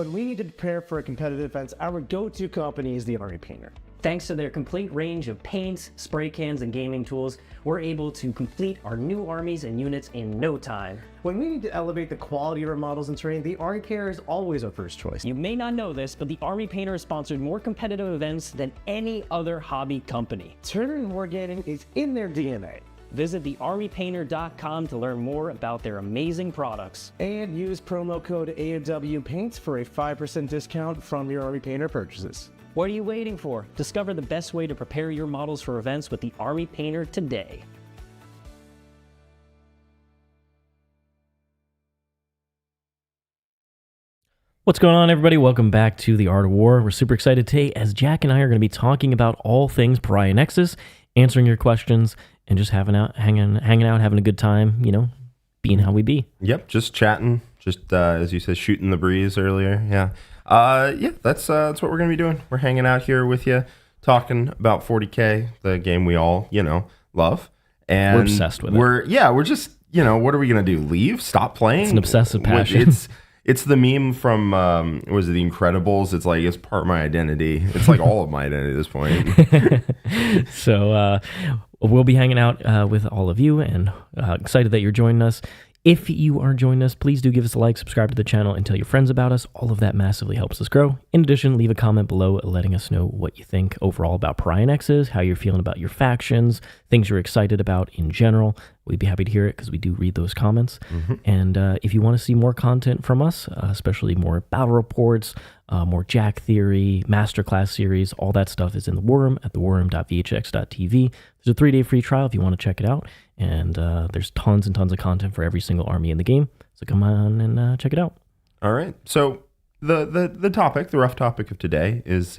When we need to prepare for a competitive event, our go-to company is the Army Painter. Thanks to their complete range of paints, spray cans, and gaming tools, we're able to complete our new armies and units in no time. When we need to elevate the quality of our models and terrain, the Army Painter is always our first choice. You may not know this, but the Army Painter has sponsored more competitive events than any other hobby company. Tournament wargaming is in their DNA. Visit thearmypainter.com to learn more about their amazing products. And use promo code AMW Paints for a 5% discount from your Army Painter purchases. What are you waiting for? Discover the best way to prepare your models for events with the Army Painter today. What's going on, everybody? Welcome back to The Art of War. We're super excited today as Jack and I are going to be talking about all things Paryiah Nexus, answering your questions, and just hanging out, having a good time, you know, being how we be. Yep, just chatting, just as you said, shooting the breeze earlier. Yeah, that's what we're gonna be doing. We're hanging out here with you, talking about 40K, the game we all love, and we're obsessed with it. We're just what are we gonna do? Leave? Stop playing? It's an obsessive passion. It's the meme from was it The Incredibles? It's like it's part of my identity. It's like all of my identity at this point. So we'll be hanging out with all of you, and excited that you're joining us. If you are joining us, please do give us a like, subscribe to the channel, and tell your friends about us. All of that massively helps us grow. In addition, leave a comment below letting us know what you think overall about Paryiah Nexus, how you're feeling about your factions, things you're excited about in general. We'd be happy to hear it because we do read those comments. Mm-hmm. And if you want to see more content from us, especially more battle reports, more Jack Theory, Masterclass series, all that stuff is in the War Room at thewarroom.vhx.tv. There's a 3-day free trial if you want to check it out. And there's tons and tons of content for every single army in the game. So come on and check it out. All right. So the rough topic of today is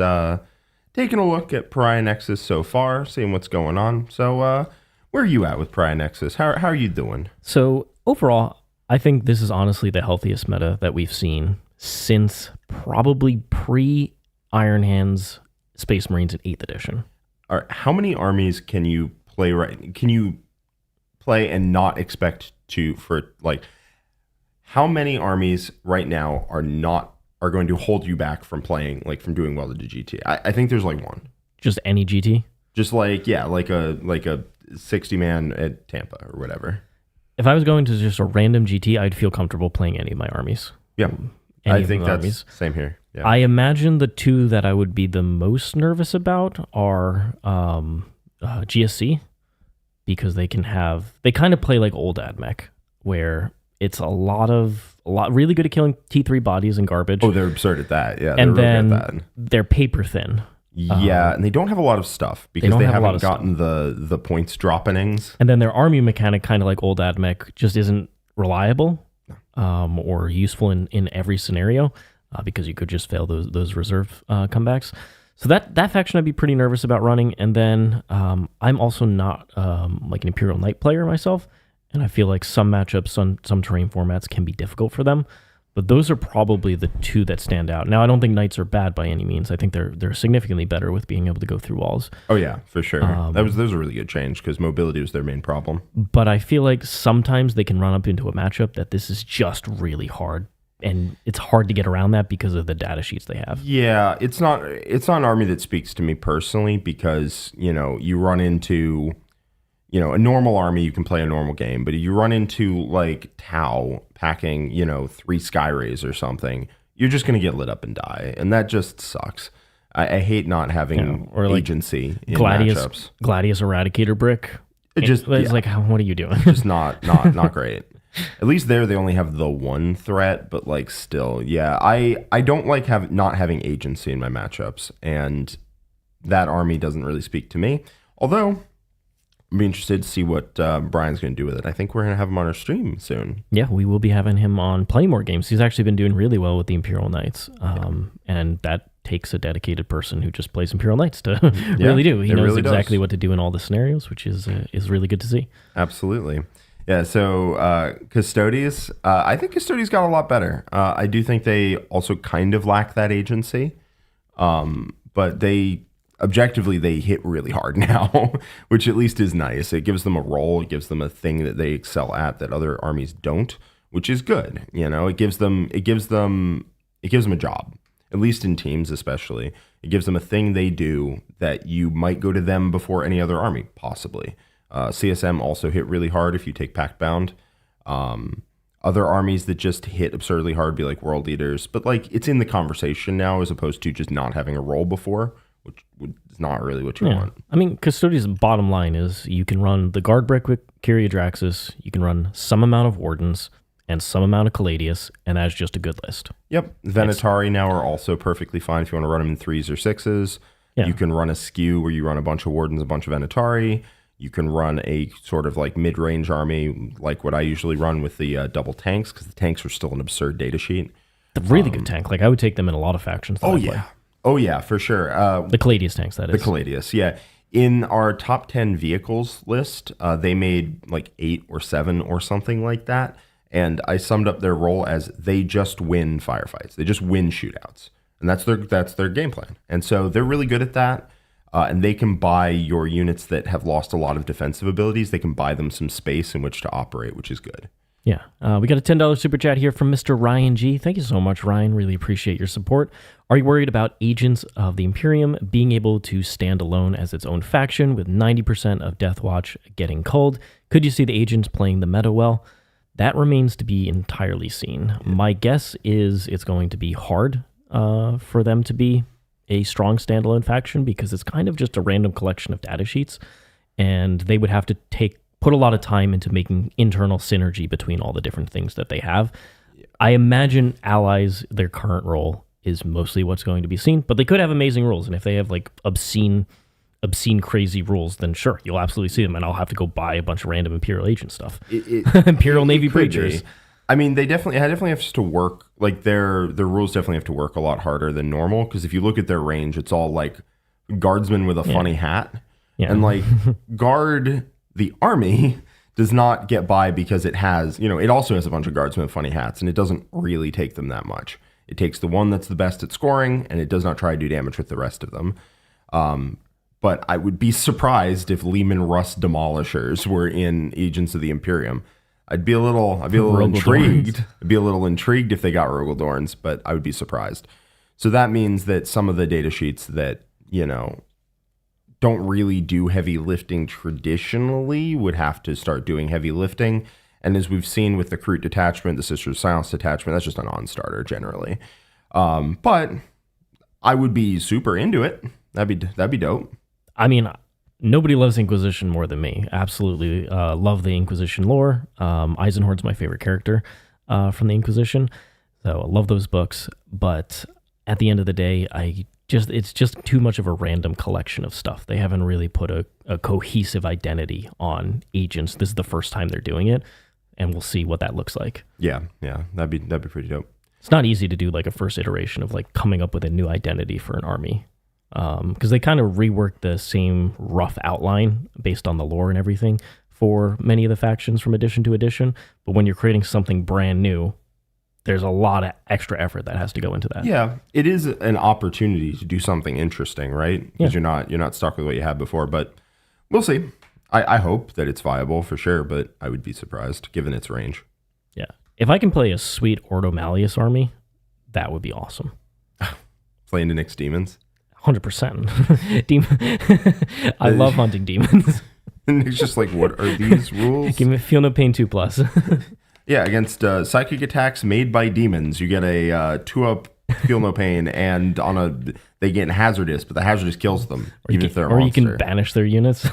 taking a look at Paryiah Nexus so far, seeing what's going on. So where are you at with Paryiah Nexus? How are you doing? So overall, I think this is honestly the healthiest meta that we've seen since probably pre-Iron Hands Space Marines in 8th edition. All right, how many armies can you play Can you play and not expect how many armies right now are going to hold you back from playing, from doing well to GT? I think there's one. Just any GT? Just like a 60-man at Tampa or whatever. If I was going to just a random GT, I'd feel comfortable playing any of my armies. Yeah, I think that's armies. Same here. Yeah. I imagine the two that I would be the most nervous about are GSC, because they kind of play like old AdMech, where it's a lot really good at killing T3 bodies and garbage. Oh, they're absurd at that. Yeah, and then they're paper thin. Yeah, and they don't have a lot of stuff because they haven't gotten the points droppings. And then their army mechanic, kind of like old AdMech, just isn't reliable or useful in every scenario because you could just fail those reserve comebacks. So that faction I'd be pretty nervous about running. And then I'm also not like an Imperial Knight player myself, and I feel like some matchups on some terrain formats can be difficult for them. But those are probably the two that stand out. Now, I don't think Knights are bad by any means. I think they're significantly better with being able to go through walls. Oh yeah, for sure. That was a really good change because mobility was their main problem. But I feel like sometimes they can run up into a matchup that this is just really hard, and it's hard to get around that because of the data sheets they have. Yeah, it's not an army that speaks to me personally because you run into a normal army, you can play a normal game, but if you run into Tau packing 3 Skyrays or something, you're just going to get lit up and die, and that just sucks. I hate not having agency in matchups. Gladius Eradicator Brick. It's what are you doing? Just not great. At least there they only have the one threat, but still, yeah. I don't like not having agency in my matchups, and that army doesn't really speak to me. Although I'd be interested to see what Brian's going to do with it. I think we're going to have him on our stream soon. Yeah, we will be having him on Play More Games. He's actually been doing really well with the Imperial Knights, and that takes a dedicated person who just plays Imperial Knights to really do. He knows exactly what to do in all the scenarios, which is really good to see. Absolutely. Yeah, so Custodes, I think Custodes got a lot better. I do think they also kind of lack that agency, but objectively they hit really hard now, which at least is nice. It gives them a role, it gives them a thing that they excel at that other armies don't, which is good. It gives them it gives them a job, at least in teams especially. It gives them a thing they do that you might go to them before any other army, possibly. CSM also hit really hard if you take Pact Bound. Other armies that just hit absurdly hard be like World Eaters, but like it's in the conversation now as opposed to just not having a role before, which is not really what you want. I mean, Custodes' bottom line is you can run the Guard Brick with Kyria Draxus, you can run some amount of Wardens, and some amount of Caladius, and that's just a good list. Yep. Venatari now are also perfectly fine if you want to run them in 3s or 6s. Yeah. You can run a skew where you run a bunch of Wardens, a bunch of Venatari. You can run a sort of like mid-range army, like what I usually run with the double tanks, because the tanks are still an absurd data sheet. The really good tank. Like, I would take them in a lot of factions. Oh, yeah. Oh, yeah, for sure. The Caladius tanks, that is. The Caladius, yeah. In our top 10 vehicles list, they made like 8 or 7 or something like that. And I summed up their role as they just win firefights. They just win shootouts. And that's their game plan. And so they're really good at that. And they can buy your units that have lost a lot of defensive abilities. They can buy them some space in which to operate, which is good. Yeah. We got a $10 super chat here from Mr. Ryan G. Thank you so much, Ryan. Really appreciate your support. Are you worried about Agents of the Imperium being able to stand alone as its own faction with 90% of Death Watch getting culled? Could you see the agents playing the meta well? That remains to be entirely seen. My guess is it's going to be hard for them to be a strong standalone faction because it's kind of just a random collection of data sheets, and they would have to put a lot of time into making internal synergy between all the different things that they have. I imagine allies, their current role is mostly what's going to be seen, but they could have amazing rules, and if they have like obscene crazy rules, then sure, you'll absolutely see them, and I'll have to go buy a bunch of random Imperial agent stuff. Imperial Navy breachers. I mean, they definitely have to work, like their rules definitely have to work a lot harder than normal, because if you look at their range, it's all like guardsmen with a funny hat. Yeah. And like guard the army does not get by because it has, it also has a bunch of guardsmen with funny hats, and it doesn't really take them that much. It takes the one that's the best at scoring, and it does not try to do damage with the rest of them. But I would be surprised if Lehman Russ Demolishers were in Agents of the Imperium. I'd be a little intrigued. I'd be a little intrigued if they got Rogaldorns, but I would be surprised. So that means that some of the data sheets that, don't really do heavy lifting traditionally would have to start doing heavy lifting. And as we've seen with the Crute detachment, the Sisters of Silence detachment, that's just a non-starter generally. But I would be super into it. That'd be dope. I mean, nobody loves Inquisition more than me. Absolutely love the Inquisition lore. Eisenhorn's my favorite character from the Inquisition. So I love those books. But at the end of the day, it's just too much of a random collection of stuff. They haven't really put a cohesive identity on agents. This is the first time they're doing it, and we'll see what that looks like. Yeah, that'd be pretty dope. It's not easy to do like a first iteration of like coming up with a new identity for an army. Because they kind of reworked the same rough outline based on the lore and everything for many of the factions from edition to edition. But when you're creating something brand new, there's a lot of extra effort that has to go into that. Yeah, it is an opportunity to do something interesting, right? Because you're not stuck with what you had before. But we'll see. I hope that it's viable for sure, but I would be surprised given its range. Yeah, if I can play a sweet Ordo Malleus army, that would be awesome. Playing the Nyx demons. 100%. I love hunting demons. And it's just like, what are these rules? Give me Feel No Pain 2+. Yeah, against psychic attacks made by demons, you get a 2-up Feel No Pain, and they get hazardous, but the hazardous kills them, even if they're a monster. You can banish their units.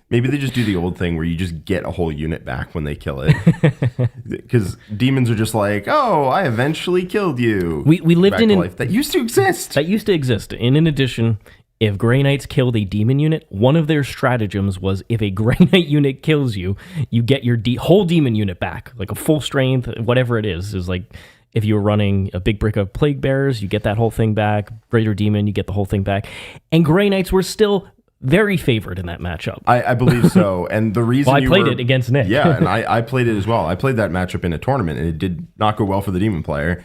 Maybe they just do the old thing where you just get a whole unit back when they kill it. Because demons are just like, oh, I eventually killed you. We lived in life. That used to exist. That used to exist. And in addition, if Grey Knights killed a demon unit, one of their stratagems was if a Grey Knight unit kills you, you get your whole demon unit back. Like a full strength, whatever it is like if you were running a big brick of Plague Bearers, you get that whole thing back. Greater Demon, you get the whole thing back. And Grey Knights were still very favored in that matchup. I believe so. And the reason I played it against Nick. Yeah, and I played it as well. I played that matchup in a tournament, and it did not go well for the demon player.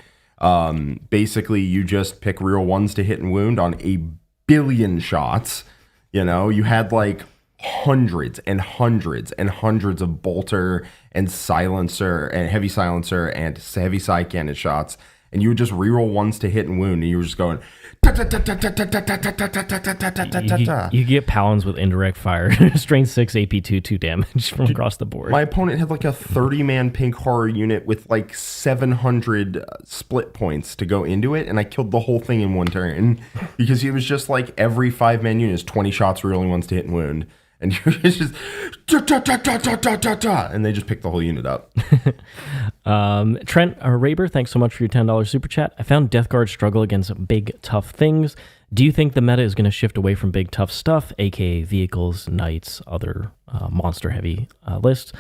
Basically, you just pick real ones to hit and wound on a billion shots. You had like hundreds and hundreds and hundreds of bolter and silencer and heavy silencer and heavy side cannon shots. and you would just reroll ones to hit and wound, and you were just going. You get Palins with indirect fire, strain 6, AP 2 damage from across the board. My opponent had like a 30-man pink horror unit with like 700 split points to go into it, and I killed the whole thing in one turn because he was just like every 5-man unit is 20 shots, rerolling ones to hit and wound. And you're just and they just pick the whole unit up. Trent Raber, thanks so much for your $10 super chat. I found Death Guard struggle against big, tough things. Do you think the meta is going to shift away from big, tough stuff, aka vehicles, knights, other monster-heavy lists?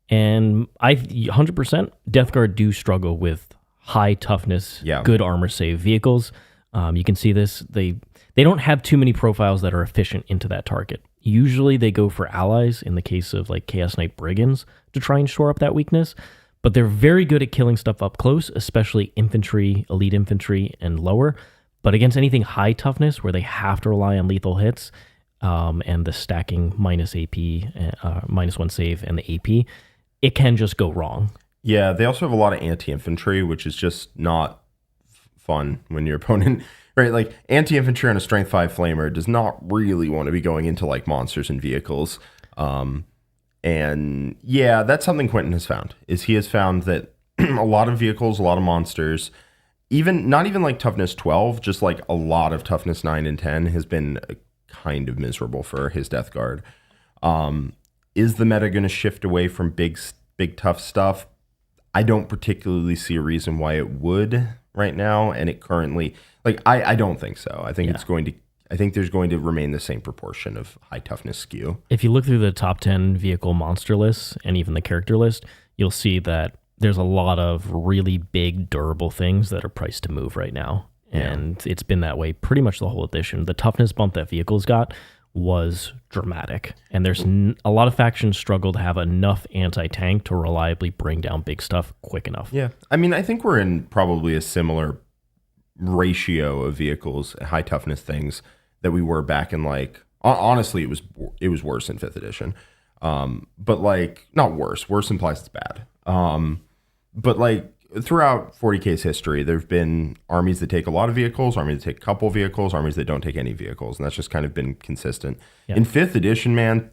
And 100%, Death Guard do struggle with high toughness, good armor save vehicles. You can see this. They don't have too many profiles that are efficient into that target. Usually they go for allies in the case of like Chaos Knight Brigands to try and shore up that weakness, but they're very good at killing stuff up close, especially infantry, elite infantry, and lower. But against anything high toughness where they have to rely on lethal hits and the stacking minus AP, -1 save, and the AP, it can just go wrong. Yeah, they also have a lot of anti-infantry, which is just not fun when your opponent... Right, like anti-infantry on a strength 5 flamer does not really want to be going into like monsters and vehicles. And yeah, that's something Quentin has found, is he has found that a lot of vehicles, a lot of monsters, not even like toughness 12, just like a lot of toughness 9 and 10 has been kind of miserable for his Death Guard. Is the meta going to shift away from big tough stuff? I don't particularly see a reason why it would right now, and it currently... Like, I don't think so. I think I think there's going to remain the same proportion of high toughness skew. If you look through the top 10 vehicle monster lists and even the character list, you'll see that there's a lot of really big, durable things that are priced to move right now. And it's been that way pretty much the whole edition. The toughness bump that vehicles got was dramatic. And there's a lot of factions struggle to have enough anti-tank to reliably bring down big stuff quick enough. Yeah. I mean, I think we're in probably a similar ratio of vehicles, high toughness things that we were back in like, honestly, it was worse in 5th edition. But like, not worse implies it's bad. But like throughout 40K's history, there've been armies that take a lot of vehicles, armies that take a couple vehicles, armies that don't take any vehicles. And that's just kind of been consistent. In 5th edition, man,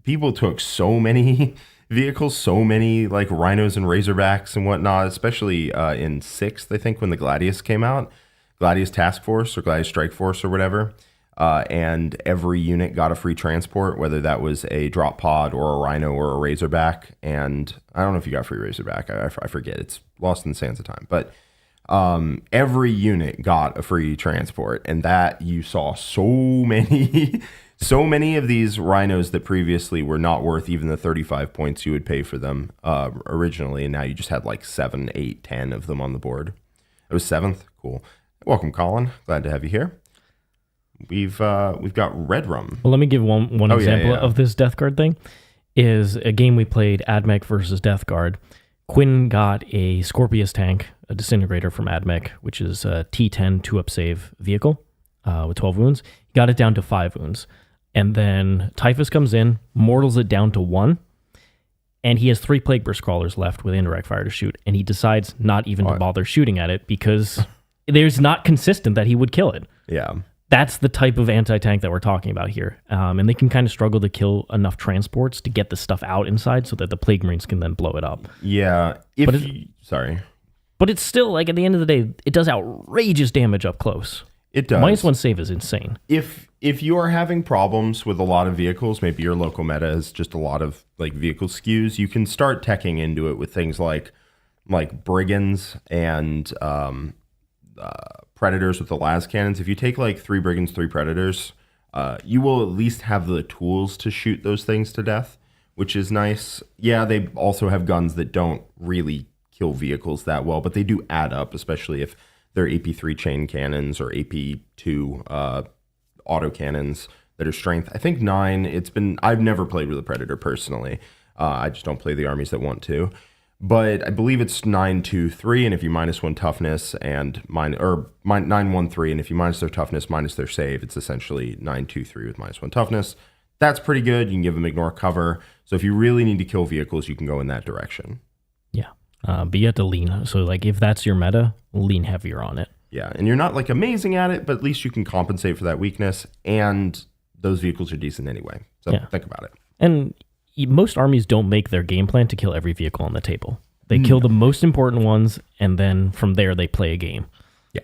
people took so many vehicles, so many like rhinos and razorbacks and whatnot, especially in 6th, I think, when the Gladius came out. Gladius Task Force or Gladius Strike Force or whatever, and every unit got a free transport, whether that was a drop pod or a rhino or a razorback. And I don't know if you got free razorback. I forget. It's lost in the sands of time. But every unit got a free transport, and that you saw so many of these rhinos that previously were not worth even the 35 points you would pay for them originally, and now you just had like 7, 8, 10 of them on the board. It was 7th. Cool. Welcome, Colin. Glad to have you here. We've got Red Rum. Well, let me give one example of this Death Guard thing. Is a game we played, AdMech versus Death Guard. Quinn got a Scorpius tank, a disintegrator from AdMech, which is a T10 2-up save vehicle with 12 wounds. He got it down to 5 wounds. And then Typhus comes in, mortals it down to 1. And he has 3 Plague Burst Crawlers left with indirect fire to shoot. And he decides not even to bother shooting at it because there's not consistent that he would kill it. Yeah. That's the type of anti-tank that we're talking about here. And they can kind of struggle to kill enough transports to get the stuff out inside so that the Plague Marines can then blow it up. Yeah. Sorry. But it's still, like, at the end of the day, it does outrageous damage up close. It does. -1 save is insane. If you are having problems with a lot of vehicles, maybe your local meta is just a lot of like vehicle skews, you can start teching into it with things like brigands and predators with the las cannons. If you take like 3 brigands, 3 predators, you will at least have the tools to shoot those things to death, which is nice. Yeah, they also have guns that don't really kill vehicles that well, but they do add up, especially if they're AP3 chain cannons or AP2 auto cannons that are strength. I think 9. I've never played with a predator personally. I just don't play the armies that want to. But I believe it's 9-2-3, and if you -1 toughness and 9-1-3, and if you minus their toughness minus their save, it's essentially 9-2-3 with -1 toughness. That's pretty good. You can give them ignore cover. So if you really need to kill vehicles, you can go in that direction. Yeah. But you have to lean. So like if that's your meta, lean heavier on it. Yeah, and you're not like amazing at it, but at least you can compensate for that weakness, and those vehicles are decent anyway. So think about it. And most armies don't make their game plan to kill every vehicle on the table. They kill the most important ones, and then from there they play a game. Yeah.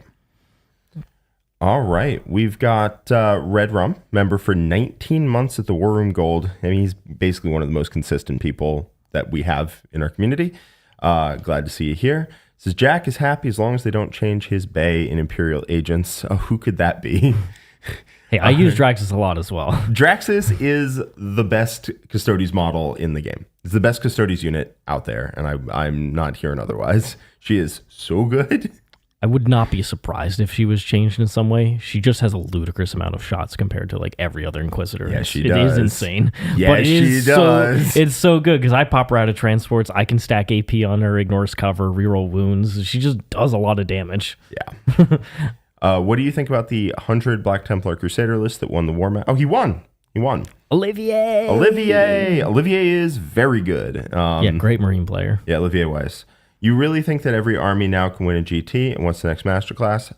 All right, we've got Red Rum, member for 19 months at the War Room Gold. I mean, he's basically one of the most consistent people that we have in our community. Glad to see you here. Says Jack is happy as long as they don't change his bay in Imperial Agents. Oh, who could that be? Hey, I use Draxus a lot as well. Draxus is the best Custodes model in the game. It's the best Custodes unit out there, and I'm not hearing otherwise. She is so good. I would not be surprised if she was changed in some way. She just has a ludicrous amount of shots compared to like every other Inquisitor. Yeah, she does. It is insane. Yeah, she does. It's so good because I pop her out of transports. I can stack AP on her, ignores cover, reroll wounds. She just does a lot of damage. Yeah. What do you think about the 100 Black Templar Crusader list that won the war match? Oh, he won. Olivier is very good. Great Marine player. Yeah, Olivier Weiss. You really think that every army now can win a GT, and what's the next masterclass?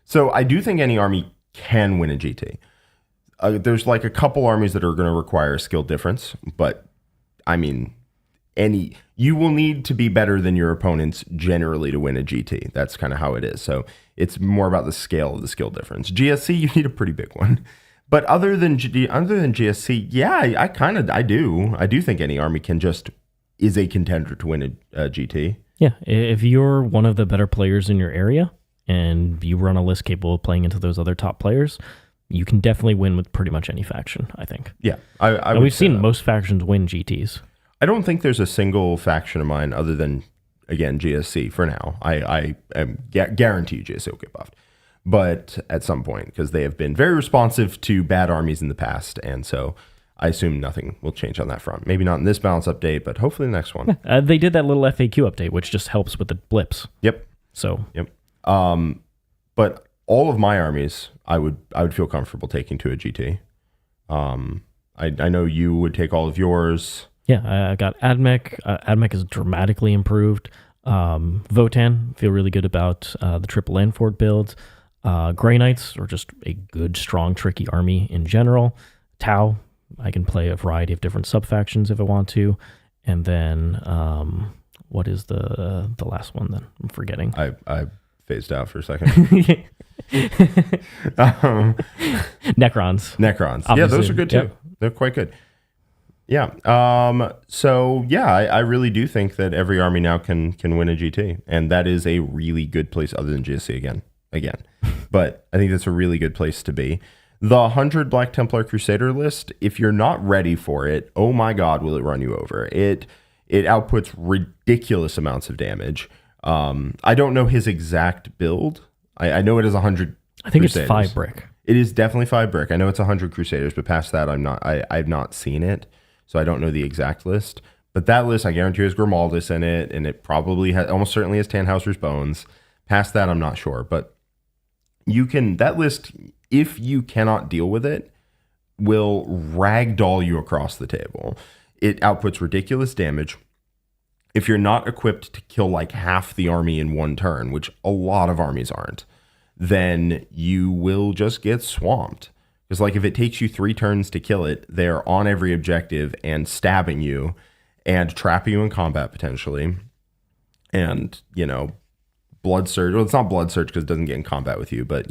So I do think any army can win a GT. There's like a couple armies that are going to require a skill difference, but I mean, you will need to be better than your opponents generally to win a GT. That's kind of how it is. So it's more about the scale of the skill difference. GSC, you need a pretty big one. But other than GSC, yeah, I do think any army is a contender to win a GT. Yeah, if you're one of the better players in your area and you run a list capable of playing into those other top players, you can definitely win with pretty much any faction, I think. Yeah, we've seen most factions win GTs. I don't think there's a single faction of mine other than, again, GSC for now. I guarantee you GSC will get buffed. But at some point, because they have been very responsive to bad armies in the past, and so I assume nothing will change on that front. Maybe not in this balance update, but hopefully the next one. They did that little FAQ update, which just helps with the blips. Yep. Yep. But all of my armies, I would feel comfortable taking to a GT. I know you would take all of yours. Yeah, I got Admech. Admech is dramatically improved. Votan, feel really good about the triple Lanford builds. Grey Knights are just a good, strong, tricky army in general. Tau, I can play a variety of different sub-factions if I want to. And then, what is the last one then? I'm forgetting. I phased out for a second. Necrons. Obviously. Yeah, those are good too. Yep. They're quite good. Yeah. So yeah, I really do think that every army now can win a GT, and that is a really good place other than GSC again. But I think that's a really good place to be. The 100 Black Templar Crusader list, if you're not ready for it, oh my God, will it run you over. It outputs ridiculous amounts of damage. I don't know his exact build. I know it is 100 I think Crusaders. It's 5 brick. It is definitely 5 brick. I know it's 100 Crusaders, but past that, I've not seen it, so I don't know the exact list. But that list, I guarantee you, has Grimaldus in it, and it probably almost certainly has Tannhauser's Bones. Past that, I'm not sure, but that list, if you cannot deal with it, will ragdoll you across the table. It outputs ridiculous damage. If you're not equipped to kill like half the army in one turn, which a lot of armies aren't, then you will just get swamped. Because like if it takes you 3 turns to kill it, they're on every objective and stabbing you and trapping you in combat potentially. And, Blood Surge. Well, it's not Blood Surge because it doesn't get in combat with you, but,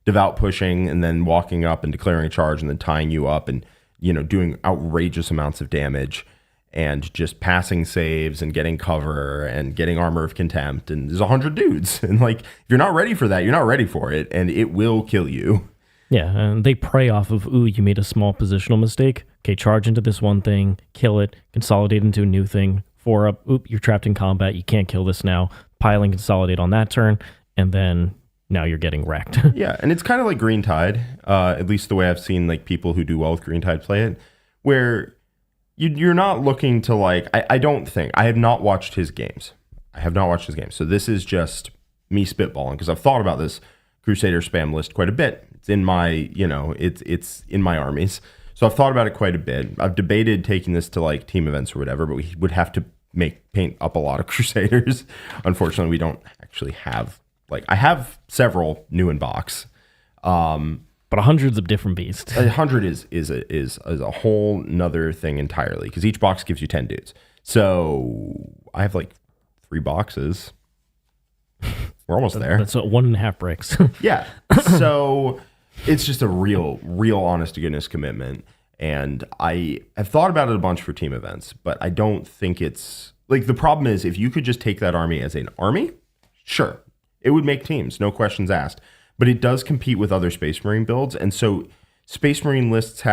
devout pushing and then walking up and declaring a charge and then tying you up and, doing outrageous amounts of damage and just passing saves and getting cover and getting Armor of Contempt. And there's 100 dudes. And like, if you're not ready for that, you're not ready for it. And it will kill you. Yeah, and they prey off of, ooh, you made a small positional mistake. Okay, charge into this one thing, kill it, consolidate into a new thing. 4 up, oop, you're trapped in combat. You can't kill this now. Pile and consolidate on that turn. And then now you're getting wrecked. Yeah, and it's kind of like Green Tide, at least the way I've seen like people who do well with Green Tide play it, where you're not looking to like, I have not watched his games. So this is just me spitballing because I've thought about this Crusader spam list quite a bit. It's in my, it's in my armies. So I've thought about it quite a bit. I've debated taking this to like team events or whatever, but we would have to paint up a lot of Crusaders. Unfortunately, we don't actually have I have several new in box. But hundreds of different beasts. 100 is a whole nother thing entirely because each box gives you 10 dudes. So I have 3 boxes. We're almost there. That's 1.5 bricks. Yeah. So it's just a real honest to goodness commitment. And I have thought about it a bunch for team events, but I don't think it's the problem is if you could just take that army as an army, sure, it would make teams, no questions asked. But it does compete with other Space Marine builds, and so Space Marine lists they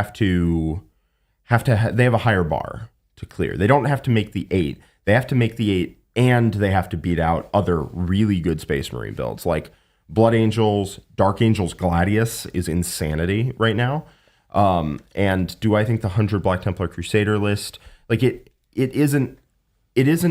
have a higher bar to clear. They don't have to make the 8. They have to make the 8, and they have to beat out other really good Space Marine builds like Blood Angels, Dark Angels. Gladius is insanity right now. And do I think the 100 Black Templar Crusader list it isn't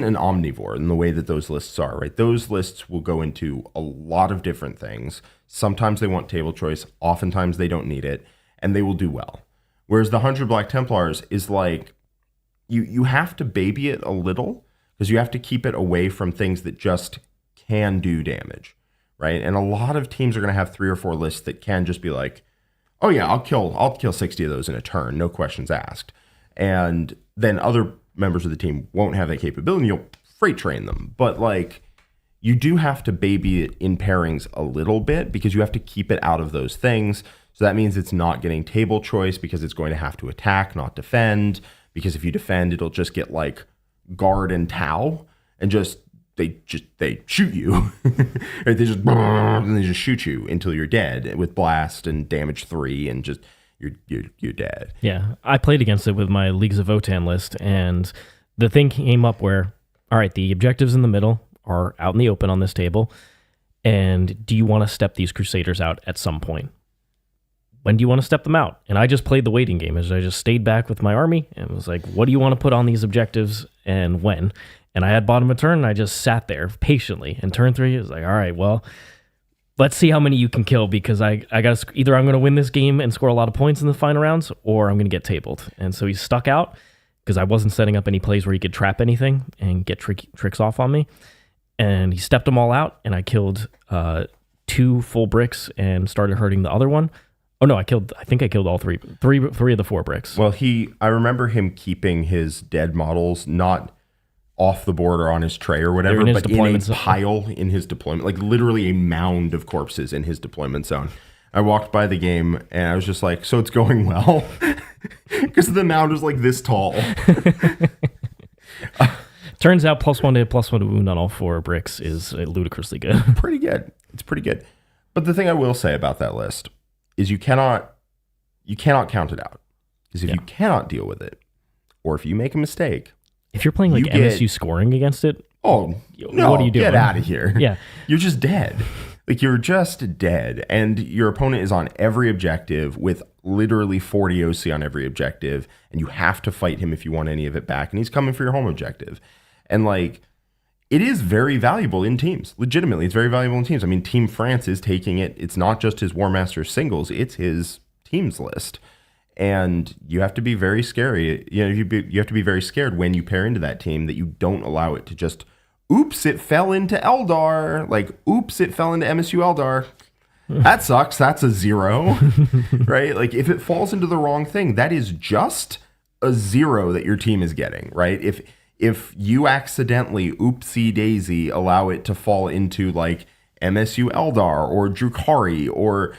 an omnivore in the way that those lists are, right? Those lists will go into a lot of different things. Sometimes they want table choice. Oftentimes they don't need it, and they will do well. Whereas the 100 Black Templars is you have to baby it a little because you have to keep it away from things that just can do damage, right? And a lot of teams are going to have 3 or 4 lists that can just be oh yeah, I'll kill 60 of those in a turn, no questions asked. And then other members of the team won't have that capability, and you'll freight train them. But you do have to baby it in pairings a little bit because you have to keep it out of those things. So that means it's not getting table choice because it's going to have to attack, not defend. Because if you defend, it'll just get guard and Tau, and they shoot you. Right? They just shoot you until you're dead with blast and damage 3 and just you're dead. Yeah, I played against it with my Leagues of Votann list, and the thing came up where, all right, the objectives in the middle are out in the open on this table, and do you want to step these Crusaders out at some point? When do you want to step them out? And I just played the waiting game. As I just stayed back with my army and was what do you want to put on these objectives and when? And I had bottom of turn, and I just sat there patiently. And turn 3 is all right, well, let's see how many you can kill because I got to either I'm going to win this game and score a lot of points in the final rounds, or I'm going to get tabled. And so he stuck out because I wasn't setting up any plays where he could trap anything and get tricks off on me. And he stepped them all out, and I killed 2 full bricks and started hurting the other one. Oh no, I think I killed all 3 of the 4 bricks. Well, I remember him keeping his dead models not off the board or on his tray or whatever, but in a pile in his deployment, literally a mound of corpses in his deployment zone. I walked by the game and I was just so it's going well because the mound was this tall. Turns out +1 to +1 to wound on all 4 bricks is ludicrously good. Pretty good. It's pretty good. But the thing I will say about that list is you cannot count it out. Because if you cannot deal with it, or if you make a mistake, if you're playing MSU scoring against it, no, what are you doing? Get out of here. Yeah. You're just dead. You're just dead. And your opponent is on every objective with literally 40 OC on every objective. And you have to fight him if you want any of it back. And he's coming for your home objective. And it is very valuable in teams. Legitimately, it's very valuable in teams. I mean, Team France is taking it. It's not just his War Master singles. It's his teams list. And you have to be very scary. You have to be very scared when you pair into that team that you don't allow it to just, oops, it fell into Eldar. Oops, it fell into MSU Eldar. That sucks. That's a 0, right? If it falls into the wrong thing, that is just a 0 that your team is getting, right? If you accidentally, oopsie daisy, allow it to fall into MSU Eldar or Drukhari or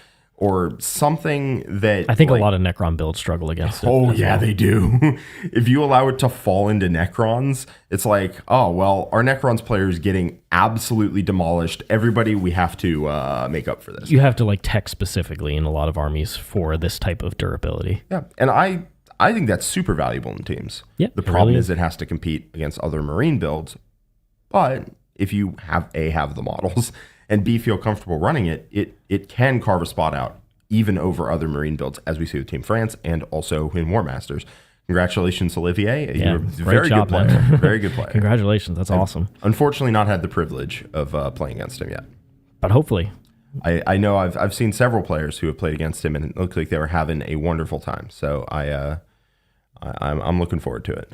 something that I think a lot of Necron builds struggle against it. Oh yeah, they do. If you allow it to fall into Necrons, it's oh well, our Necrons player is getting absolutely demolished. Everybody, we have to make up for this. You have to tech specifically in a lot of armies for this type of durability. Yeah, and I think that's super valuable in teams. Yeah, the problem is it has to compete against other Marine builds. But if you have the models and B, feel comfortable running it, it can carve a spot out even over other Marine builds, as we see with Team France and also in War Masters. Congratulations, Olivier. Yeah, You're a very good player. Very good player. Congratulations. That's awesome. Unfortunately, not had the privilege of playing against him yet. But hopefully. I know I've seen several players who have played against him, and it looked like they were having a wonderful time. So I'm looking forward to it.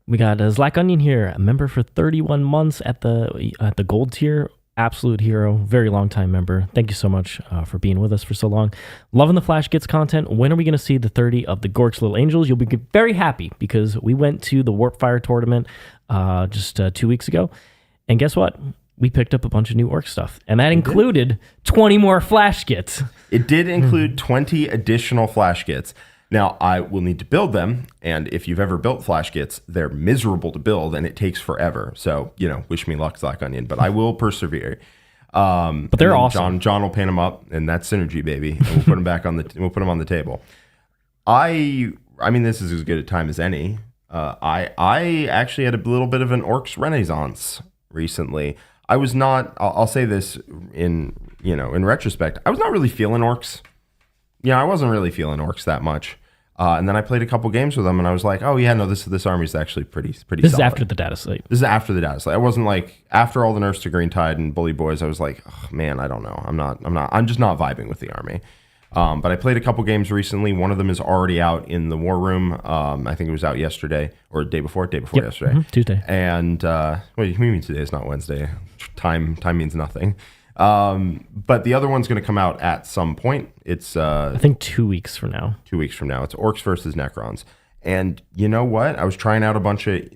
We got Zlack Onion here, a member for 31 months at the gold tier. Absolute hero, very long time member. Thank you so much for being with us for so long. Loving the Flash Gets content. When are we going to see the 30 of the Gork's Little Angels? You'll be very happy because we went to the Warp Fire tournament just 2 weeks ago. And guess what? We picked up a bunch of new Orc stuff. And that included 20 more Flash Gets. It did include 20 additional Flash Gets. Now, I will need to build them, and if you've ever built Flash Gets, they're miserable to build, and it takes forever. So, wish me luck, Zlack Onion, but I will persevere. But they're awesome. John will paint them up, and that's synergy, baby. And we'll put them back we'll put them on the table. I mean, this is as good a time as any. I actually had a little bit of an Orks renaissance recently. I was not. I'll say this in retrospect. I was not really feeling Orks. Yeah, I wasn't really feeling Orks that much. And then I played a couple games with them, and I was like, oh, yeah, no, this army is actually pretty solid. This is after the data slate. This is after the data slate. I wasn't like, after all the nerfs to Green Tide and Bully Boys, I was like, oh, man, I don't know. I'm just not vibing with the army. But I played a couple games recently. One of them is already out in the War Room. I think it was out yesterday, or day before yesterday. Tuesday. And, what do you mean today is not Wednesday? Time means nothing. But the other one's going to come out at some point. It's I think 2 weeks from now. 2 weeks from now. It's Orks versus Necrons. And you know what? I was trying out a bunch of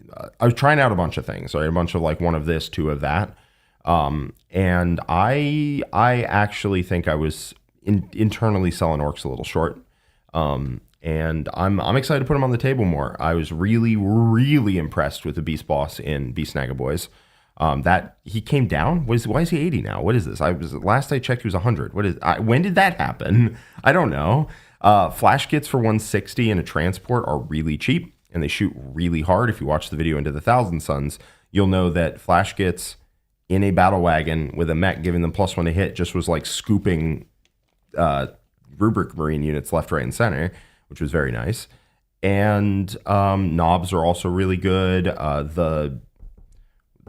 things. Right? A bunch of like one of this, two of that. And I actually think I was internally selling Orks a little short. And I'm excited to put them on the table more. I was really, really impressed with the Beast Boss in Beast Boys. That he came down. Why is he 80 now? What is this? Last I checked, he was 100. When did that happen? I don't know. Flash Kits for 160 and a transport are really cheap, and they shoot really hard. If you watch the video Into the Thousand Suns, you'll know that Flash Kits in a battle wagon with a mech giving them +1 to hit just was like scooping Rubric Marine units left, right, and center, which was very nice. And knobs are also really good. The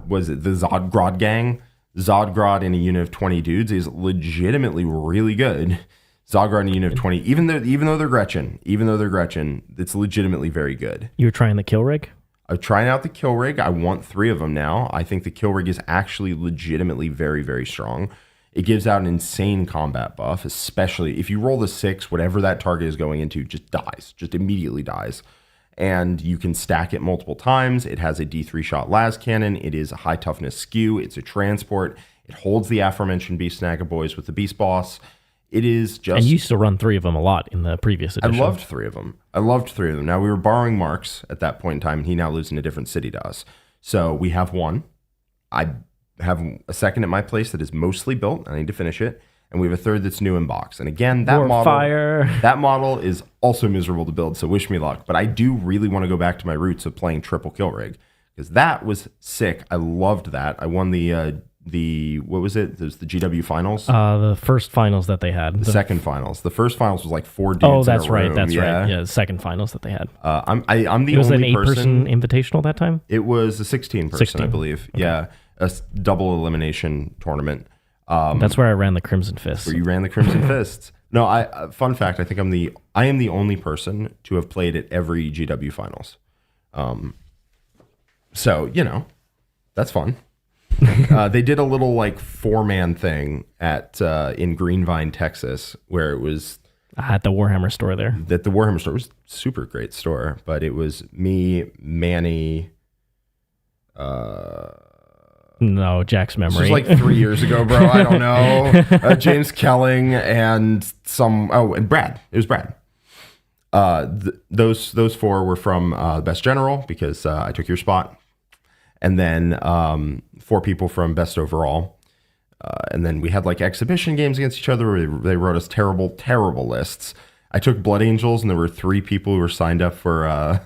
Zodgrod gang? Zodgrod in a unit of 20 dudes is legitimately really good. Zodgrod in a unit of 20, even though they're Gretchen, it's legitimately very good. You were trying the kill rig? I'm trying out the kill rig. I want 3 of them now. I think the kill rig is actually legitimately very, very strong. It gives out an insane combat buff, especially if you roll the 6, whatever that target is going into just dies, just immediately dies. And you can stack it multiple times. It has a D3 shot las cannon. It is a high toughness skew. It's a transport. It holds the aforementioned Beast Boys with the Beast Boss. It is just... And you used to run 3 of them a lot in the previous edition. I loved 3 of them. Now, we were borrowing Mark's at that point in time, and he now lives in a different city to us. So we have one. I have a second at my place that is mostly built. I need to finish it. And we have a third that's new in box. And again, that model is also miserable to build, so wish me luck. But I do really want to go back to my roots of playing triple kill rig, because that was sick. I loved that. I won the what was it? It was the GW finals. The first finals that they had. The second finals. The first finals was like 4 dudes. Oh, that's right. Room. That's right. Yeah, the second finals that they had. I'm the only person. Was it an 8-person invitational that time? It was a 16-person, I believe. Okay. Yeah, a double elimination tournament. That's where I ran the Crimson Fists. Where you ran the Crimson Fists. No, fun fact, I think I am the only person to have played at every GW finals. So, that's fun. They did a little like 4-man thing in Greenvine, Texas, where it was at the Warhammer store there. The Warhammer store was a super great store, but it was me, Manny, no, Jack's memory. This was like 3 years ago, bro. I don't know. James Kelling and and Brad. It was Brad. Those 4 were from Best General, because I took your spot. And then 4 people from Best Overall. And then we had like exhibition games against each other where they wrote us terrible, terrible lists. I took Blood Angels, and there were 3 people who were signed up for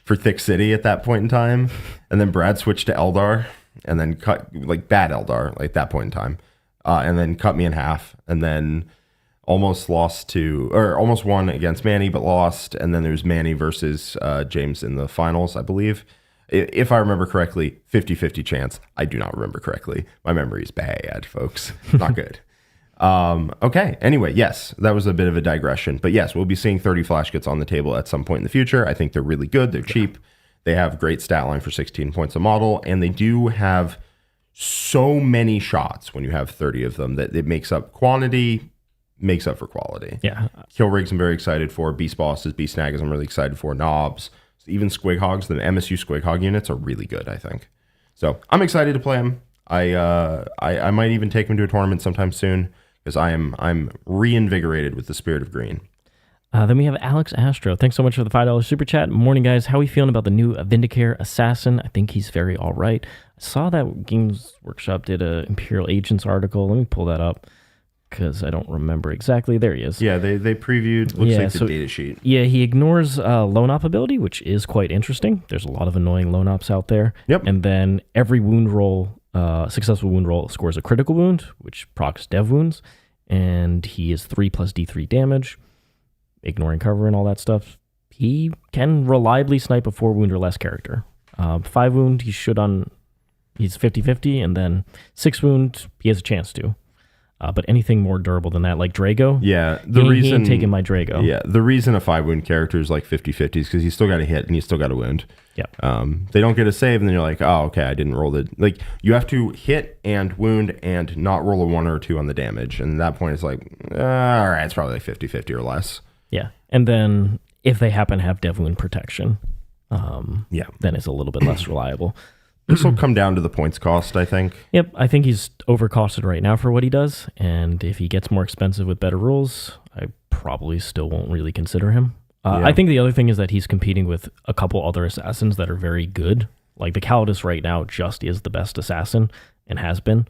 Thick City at that point in time. And then Brad switched to Eldar. And then cut, like, bad Eldar, like, that point in time. And then cut me in half. And then almost won against Manny, but lost. And then there's Manny versus James in the finals, I believe. If I remember correctly, 50-50 chance. I do not remember correctly. My memory is bad, folks. Not good. Okay. Anyway, yes, that was a bit of a digression. But yes, we'll be seeing 30 Flash Kits on the table at some point in the future. I think they're really good. They're cheap. They have great stat line for 16 points a model, and they do have so many shots when you have 30 of them that it makes up quantity, makes up for quality. Yeah. Kill rigs I'm very excited for. Beast bosses, beast snaggers I'm really excited for. Knobs, even squig hogs. The MSU squig hog units are really good, I think. So I'm excited to play them. I might even take him to a tournament sometime soon because I'm reinvigorated with the spirit of green. Then we have Alex Astro. Thanks so much for the $5 super chat. Morning, guys. How are we feeling about the new Vindicare Assassin? I think he's very all right. I saw that Games Workshop did a Imperial Agents article. Let me pull that up because I don't remember exactly. There he is. Yeah, they previewed, looks like the data sheet. Yeah, he ignores lone op ability, which is quite interesting. There's a lot of annoying lone ops out there. Yep. And then every wound roll, successful wound roll scores a critical wound, which procs dev wounds. And he is 3 plus D3 damage. Ignoring cover and all that stuff, he can reliably snipe a 4 wound or less character. 5 wound, he's 50-50, and then 6 wound, he has a chance to. But anything more durable than that, like Drago, yeah, he ain't taking my Drago. Yeah, the reason a 5 wound character is like 50-50 is because you still got to hit and you still got to wound. Yeah. They don't get a save, and then you're like, oh, okay, I didn't roll like you have to hit and wound and not roll a 1 or 2 on the damage, and at that point it's like, all right, it's probably like 50-50 or less. Yeah, and then if they happen to have dev wound protection, then it's a little bit less reliable. This will come down to the points cost, I think. Yep, I think he's overcosted right now for what he does, and if he gets more expensive with better rules, I probably still won't really consider him. I think the other thing is that he's competing with a couple other assassins that are very good. Like the Custodes right now just is the best assassin and has been,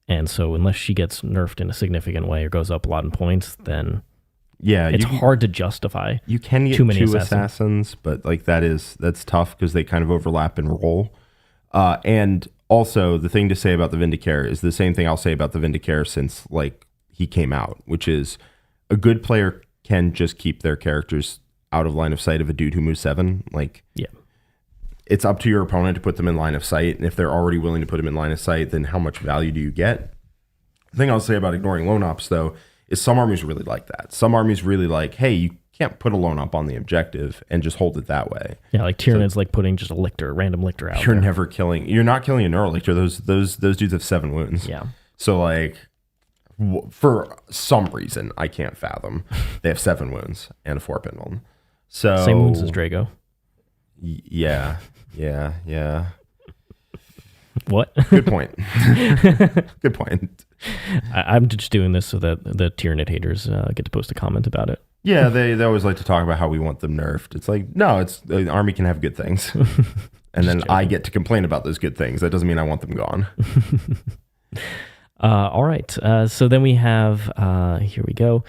and so unless she gets nerfed in a significant way or goes up a lot in points, then... Yeah, it's hard to justify. You can get too many assassins, but like that's tough because they kind of overlap and roll. And also, the thing to say about the Vindicare is the same thing I'll say about the Vindicare since like he came out, which is a good player can just keep their characters out of line of sight of a dude who moves 7. Like, yeah, it's up to your opponent to put them in line of sight, and if they're already willing to put them in line of sight, then how much value do you get? The thing I'll say about ignoring lone ops though is some armies really like that. Some armies really like, hey, you can't put a lone op on the objective and just hold it that way. Yeah, like Tyranids like putting just a random lictor out. You're never killing. You're not killing a neurolictor. Those dudes have 7 wounds. Yeah. So like, for some reason, I can't fathom they have 7 wounds and a 4-pin. So same wounds as Drago. Yeah. What? Good point. Good point. I'm just doing this so that the Tyranid haters get to post a comment about it. Yeah, they always like to talk about how we want them nerfed. It's like, no, the army can have good things. And then I get to complain about those good things. That doesn't mean I want them gone. All right. So then we have, here we go.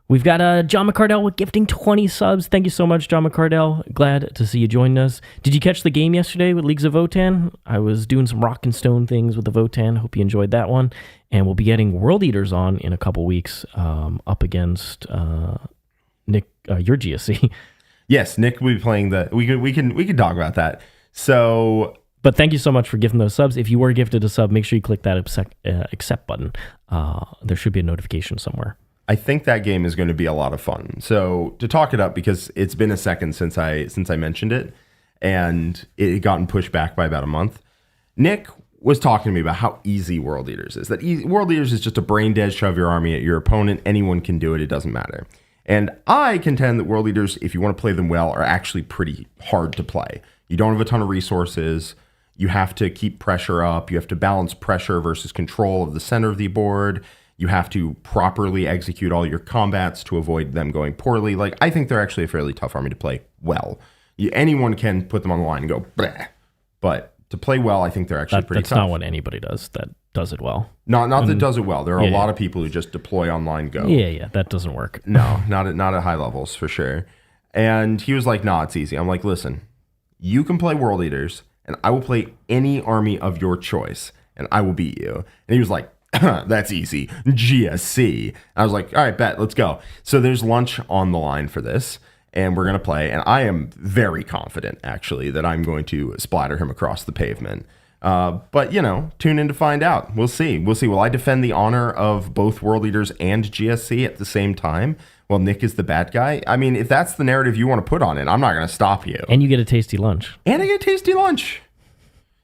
We've got John McCardell with gifting 20 subs. Thank you so much, John McCardell. Glad to see you join us. Did you catch the game yesterday with Leagues of Votann? I was doing some rock and stone things with the Votann. Hope you enjoyed that one. And we'll be getting World Eaters on in a couple weeks up against Nick, your GSC. Yes, Nick will be playing the... We can talk about that. So... But thank you so much for gifting those subs. If you were gifted a sub, make sure you click that accept button. There should be a notification somewhere. I think that game is going to be a lot of fun. So to talk it up, because it's been a second since I mentioned it, and it had gotten pushed back by about a month. Nick was talking to me about how easy World Eaters is. World Eaters is just a brain dead shove your army at your opponent. Anyone can do it. It doesn't matter. And I contend that World Eaters, if you want to play them well, are actually pretty hard to play. You don't have a ton of resources. You have to keep pressure up. You have to balance pressure versus control of the center of the board. You have to properly execute all your combats to avoid them going poorly. Like, I think they're actually a fairly tough army to play well. Anyone can put them on the line and go, bleh. But to play well, I think they're actually pretty tough. That's not what anybody does that does it well. Not that does it well. There are a lot of people who just deploy online go. Yeah, that doesn't work. No, not at high levels, for sure. And he was like, nah, it's easy. I'm like, listen, you can play World Eaters, and I will play any army of your choice, and I will beat you. And he was like, that's easy. GSC. I was like, all right, bet, let's go. So there's lunch on the line for this, and we're going to play. And I am very confident, actually, that I'm going to splatter him across the pavement. But, tune in to find out. We'll see. Will I defend the honor of both World Eaters and GSC at the same time? Well, Nick is the bad guy. I mean, if that's the narrative you want to put on it, I'm not going to stop you. And you get a tasty lunch. And I get a tasty lunch.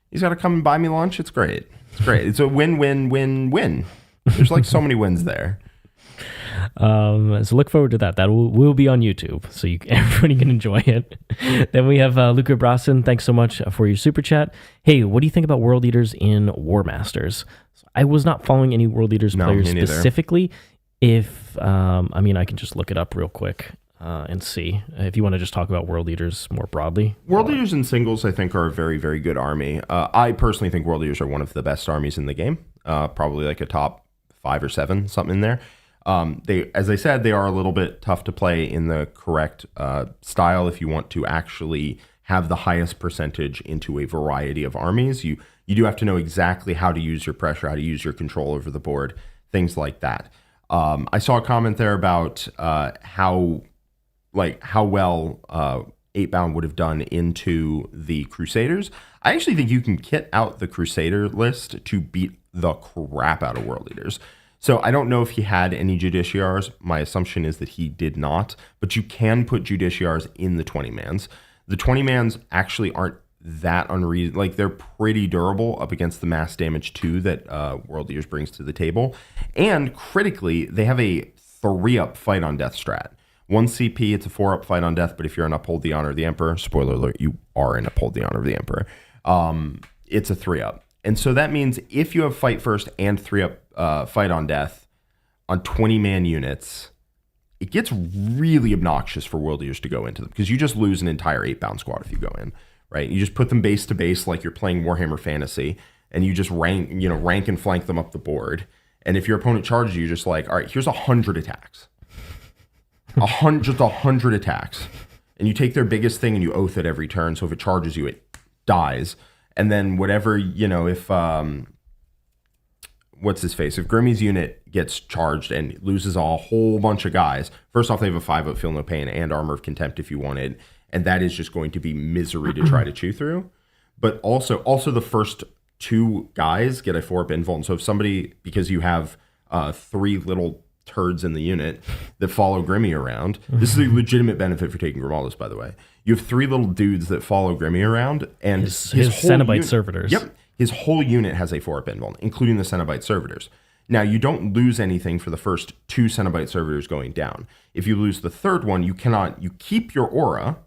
He's got to come and buy me lunch. It's great. It's a win-win-win-win. There's like so many wins there. So look forward to that. That will be on YouTube, so everybody can enjoy it. Then we have Luca Brasson. Thanks so much for your super chat. Hey, what do you think about World Eaters in War Masters? I was not following any World Eaters players specifically. I can just look it up real quick and see if you want to just talk about World Eaters more broadly. World Eaters in singles, I think, are a very, very good army. I personally think World Eaters are one of the best armies in the game. Probably like a top 5 or 7, something in there. As I said, they are a little bit tough to play in the correct style if you want to actually have the highest percentage into a variety of armies. You do have to know exactly how to use your pressure, how to use your control over the board, things like that. I saw a comment there about how well 8-Bound would have done into the Crusaders. I actually think you can kit out the Crusader list to beat the crap out of World Eaters. So I don't know if he had any Judiciaries. My assumption is that he did not, but you can put Judiciaries in the 20-mans. The 20-mans actually aren't that unreasonable. Like, they're pretty durable up against the mass damage 2 that World Eaters brings to the table. And critically, they have a 3-up fight on death strat. 1 CP, it's a 4-up fight on death, but if you're in Uphold the Honor of the Emperor, spoiler alert, you are in Uphold the Honor of the Emperor, it's a 3-up. And so that means if you have fight first and 3-up fight on death on 20-man units, it gets really obnoxious for World Eaters to go into them because you just lose an entire 8-Bound squad if you go in, right? You just put them base to base like you're playing Warhammer Fantasy, and you just rank and flank them up the board. And if your opponent charges you, you're just like, all right, here's 100 attacks. Just 100 attacks. And you take their biggest thing and you oath it every turn, so if it charges you, it dies. And then whatever, if what's his face? If Grimmy's unit gets charged and loses a whole bunch of guys, first off, they have a 5-up Feel No Pain and Armor of Contempt if you wanted, and that is just going to be misery to try to chew through. But also the first 2 guys get a 4-up invuln. So if somebody, because you have 3 little turds in the unit that follow Grimmy around, this is a legitimate benefit for taking Grimaldos, by the way. You have 3 little dudes that follow Grimmy around, and his Cenobite Servitors. Yep. His whole unit has a 4-up invuln, including the Cenobite Servitors. Now, you don't lose anything for the first 2 Cenobite Servitors going down. If you lose the 3rd one, you keep your aura,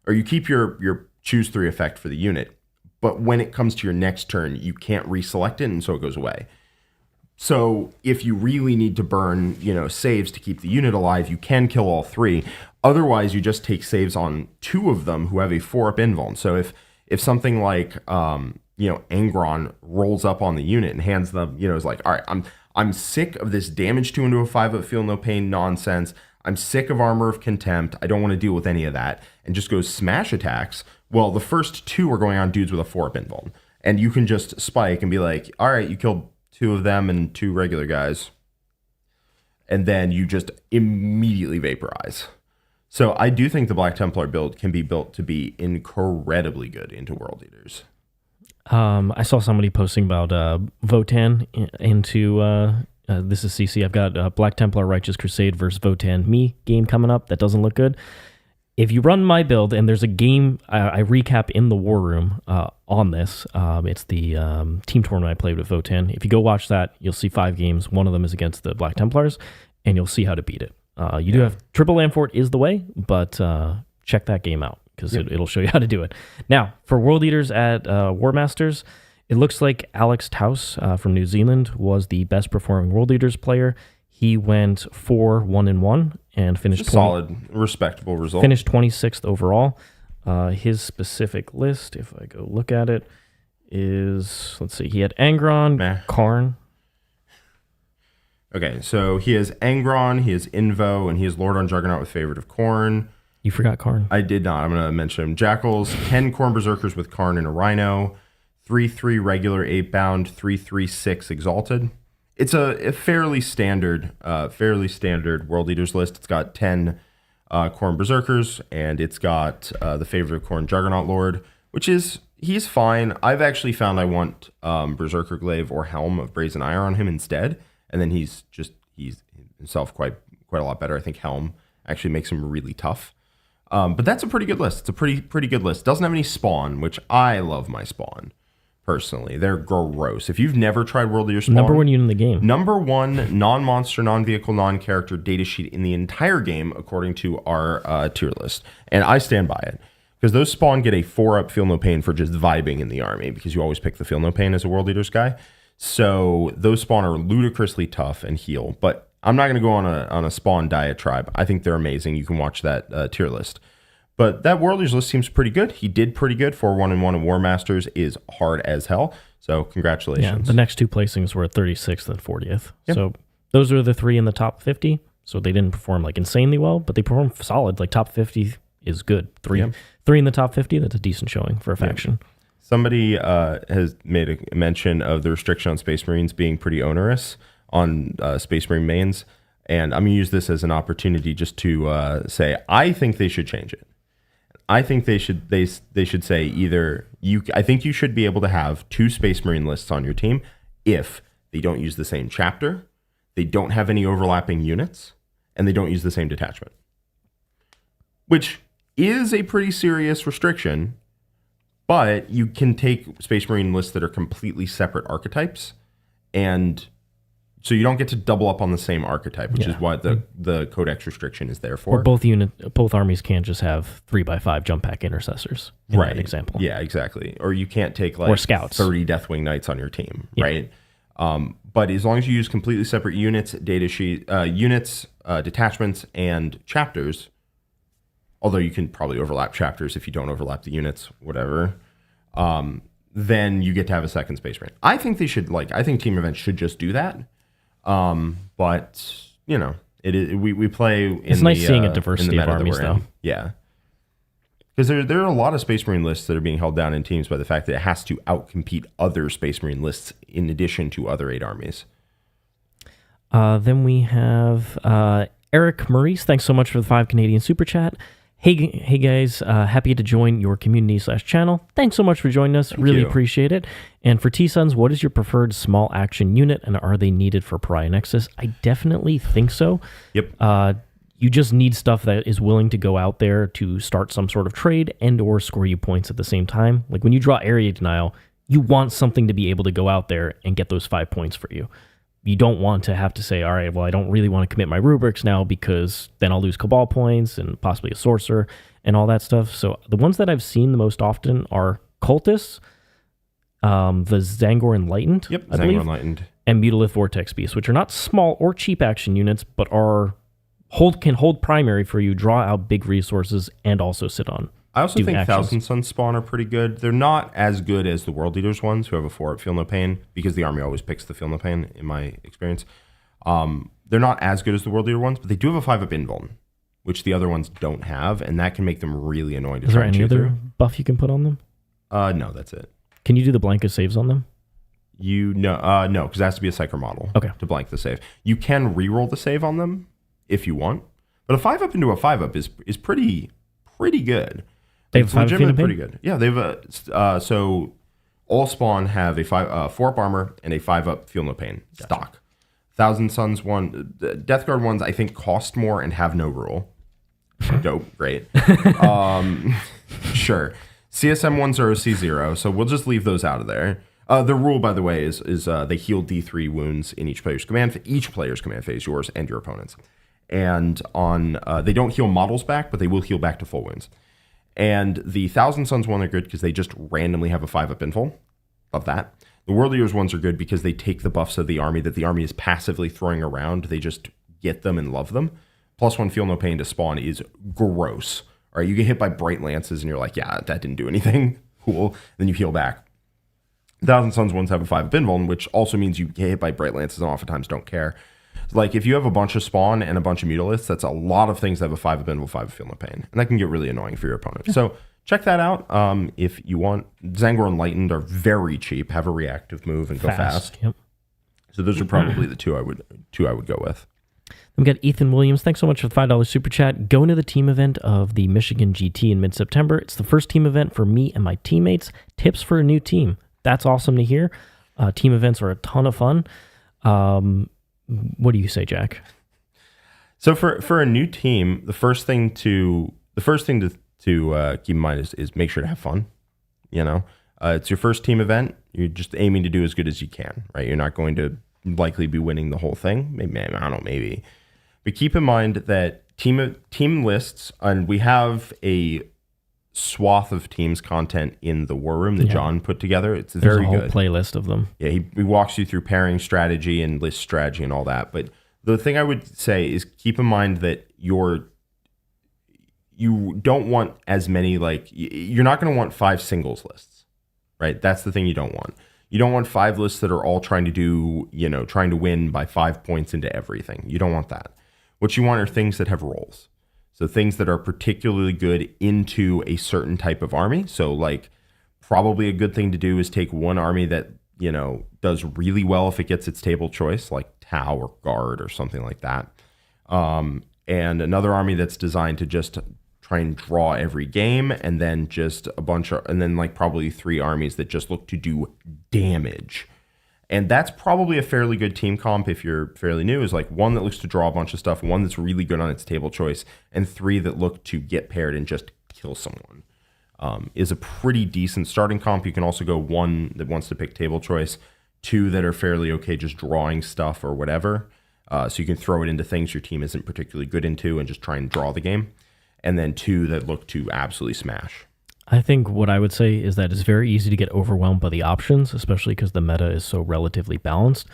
or you keep your choose 3 effect for the unit, but when it comes to your next turn, you can't reselect it, and so it goes away. So if you really need to burn, saves to keep the unit alive, you can kill all 3. Otherwise, you just take saves on 2 of them who have a 4-up invuln. So if something like Angron rolls up on the unit and hands them, is like, all right, I'm sick of this damage 2 into a 5-up Feel No Pain nonsense. I'm sick of Armor of Contempt. I don't want to deal with any of that, and just goes smash attacks. Well, the first 2 are going on dudes with a 4-up invuln, and you can just spike and be like, all right, you killed 2 of them and 2 regular guys, and then you just immediately vaporize. So I do think the Black Templar build can be built to be incredibly good into World Eaters. I saw somebody posting about Votan into this is CC. I've got Black Templar Righteous Crusade versus Votan Me game coming up. That doesn't look good. If you run my build, and there's a game I recap in the War Room on this, it's the team tournament I played with Votan. If you go watch that, you'll see 5 games. One of them is against the Black Templars, and you'll see how to beat it. You do have Triple Landfort is the way, but check that game out because it'll show you how to do it. Now, for World Eaters at War Masters, it looks like Alex Taus from New Zealand was the best performing World Eaters player. He went 4-1-1 and finished solid, respectable result. Finished 26th overall. His specific list, if I go look at it, is, let's see, he had Angron, Karn. Okay, so he has Angron, he has Invo, and he has Lord on Juggernaut with Favorite of Khorne. You forgot Karn. I did not. I'm going to mention him. Jackals, 10 Khorne Berserkers with Karn and a Rhino, 3-3 regular 8-bound, 3-3-6 Exalted. It's a fairly standard World Eaters list. It's got 10 Khorne Berserkers, and it's got the Favorite of Khorne Juggernaut Lord, which is He's fine. I've actually found I want Berserker Glaive or Helm of Brazen Ire on him instead, and then he's himself quite a lot better. I think Helm actually makes him really tough. But that's a pretty good list. It's a pretty good list. Doesn't have any spawn, which I love my spawn. Personally, they're gross. If you've never tried World Eater Spawn, Number 1 unit in the game. Number 1 non-monster, non-vehicle, non-character datasheet in the entire game, according to our tier list. And I stand by it. Because those spawn get a 4-up Feel No Pain for just vibing in the army, because you always pick the Feel No Pain as a World Eaters guy. So those spawn are ludicrously tough and heal. But I'm not going to go on a spawn diatribe. I think they're amazing. You can watch that tier list. But that World Eaters list seems pretty good. He did pretty good. 4-1-1 in War Masters is hard as hell. So congratulations. Yeah, the next 2 placings were 36th and 40th. Yep. So those are the 3 in the top 50. So they didn't perform like insanely well, but they performed solid. Like top 50 is good. 3 in the top 50, that's a decent showing for a faction. Somebody has made a mention of the restriction on Space Marines being pretty onerous on Space Marine mains. And I'm going to use this as an opportunity just to say, I think they should change it. I think they should say either I think you should be able to have 2 Space Marine lists on your team if they don't use the same chapter, they don't have any overlapping units, and they don't use the same detachment. Which is a pretty serious restriction, but you can take Space Marine lists that are completely separate archetypes, and so you don't get to double up on the same archetype, which is what the codex restriction is there for. Or both armies can't just have 3x5 jump pack intercessors. In that example. Yeah, exactly. Or you can't take like or scouts. 30 Deathwing Knights on your team, right? But as long as you use completely separate units, detachments, and chapters, although you can probably overlap chapters if you don't overlap the units, whatever. Then you get to have a second Space Marine. I think they should I think team events should just do that. But you know, we play in it's nice seeing a diversity of armies though. Yeah. Because there are a lot of Space Marine lists that are being held down in teams by the fact that it has to outcompete other Space Marine lists in addition to other 8 armies. Then we have Eric Maurice. Thanks so much for the 5 Canadian Super Chat. Hey guys, happy to join your community/channel. Thanks so much for joining us. Really appreciate it. And for T-Sons, what is your preferred small action unit, and are they needed for Paryiah Nexus? I definitely think so. Yep. You just need stuff that is willing to go out there to start some sort of trade and or score you points at the same time. Like when you draw Area Denial, you want something to be able to go out there and get those 5 points for you. You don't want to have to say, all right, well, I don't really want to commit my rubrics now because then I'll lose Cabal points and possibly a Sorcerer and all that stuff. So the ones that I've seen the most often are Cultists, the Zangor Enlightened, I Zangor believe, Enlightened, and Mutalith Vortex Beasts, which are not small or cheap action units, but can hold primary for you, draw out big resources, and also sit on. I also think Thousand Suns spawn are pretty good. They're not as good as the World Eaters ones, who have a 4-up Feel No Pain, because the army always picks the Feel No Pain, in my experience. They're not as good as the World Eater ones, but they do have a 5-up Invuln, which the other ones don't have, and that can make them really annoying to try and chew through. Is there any through. other buff you can put on them? No, that's it. Can you do the blanket saves on them? No, because it has to be a Psyker model to blank the save. You can reroll the save on them if you want, but a 5-up into a 5-up is pretty good. They have legitimately pretty good. Yeah, they've so all spawn have a 4-up armor and a 5-up Feel No Pain stock. Thousand Suns Death Guard ones I think cost more and have no rule. Dope, great. Sure. CSM ones are a C0, so we'll just leave those out of there. The rule, by the way, is they heal D3 wounds in each player's command phase, yours and your opponent's. And on they don't heal models back, but they will heal back to full wounds. And the Thousand Suns one are good because they just randomly have a 5-up info. Love that. The World Eaters ones are good because they take the buffs of the army that the army is passively throwing around. They just get them and love them. +1 Feel No Pain to spawn is gross. All right, you get hit by Bright Lances and you're like, yeah, that didn't do anything. Cool. Then you heal back. Thousand Suns ones have a 5-up invuln, which also means you get hit by Bright Lances and oftentimes don't care. Like, if you have a bunch of spawn and a bunch of Mutaliths, that's a lot of things that have a 5-up invul, 5-up Feel No Pain. And that can get really annoying for your opponent. Yeah. So check that out if you want. Zangor Enlightened are very cheap, have a reactive move, and go fast. Yep. So those are probably the two I would go with. We've got Ethan Williams. Thanks so much for the $5 super chat. Going to the team event of the Michigan GT in mid-September. It's the first team event for me and my teammates. Tips for a new team. That's awesome to hear. Team events are a ton of fun. What do you say, Jack? So for a new team, the first thing to keep in mind is make sure to have fun. You know, it's your first team event. You're just aiming to do as good as you can, right? You're not going to likely be winning the whole thing. Maybe, I don't know, maybe. But keep in mind that team lists, and we have a swath of teams content in the War Room that John put together. It's very good. There's a whole playlist of them. Yeah, he walks you through pairing strategy and list strategy and all that. But the thing I would say is keep in mind that you don't want as many, like, you're not going to want 5 singles lists, right? That's the thing you don't want. You don't want 5 lists that are all trying to win by 5 points into everything. You don't want that. What you want are things that have roles. So things that are particularly good into a certain type of army. So like probably a good thing to do is take one army that, does really well if it gets its table choice, like Tau or Guard or something like that. And another army that's designed to just try and draw every game, and then probably 3 armies that just look to do damage. And that's probably a fairly good team comp if you're fairly new, is like one that looks to draw a bunch of stuff, one that's really good on its table choice, and 3 that look to get paired and just kill someone. Is a pretty decent starting comp. You can also go 1 that wants to pick table choice, 2 that are fairly okay just drawing stuff or whatever. So you can throw it into things your team isn't particularly good into and just try and draw the game. And then 2 that look to absolutely smash. I think what I would say is that it's very easy to get overwhelmed by the options, especially because the meta is so relatively balanced.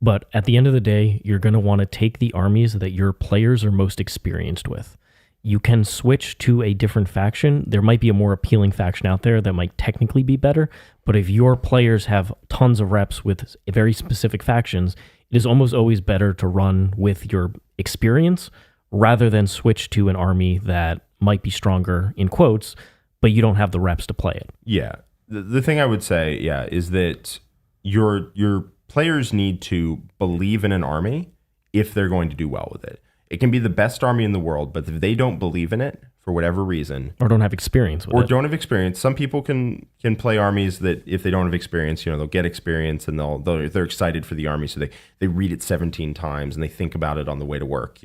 But at the end of the day, you're going to want to take the armies that your players are most experienced with. You can switch to a different faction. There might be a more appealing faction out there that might technically be better, but if your players have tons of reps with very specific factions, it is almost always better to run with your experience rather than switch to an army that might be stronger, in quotes, but you don't have the reps to play it. Yeah. The thing I would say, is that your players need to believe in an army if they're going to do well with it. It can be the best army in the world, but if they don't believe in it for whatever reason, or don't have experience with it, or don't have experience, some people can play armies that if they don't have experience, they'll get experience and they're excited for the army, so they read it 17 times and they think about it on the way to work,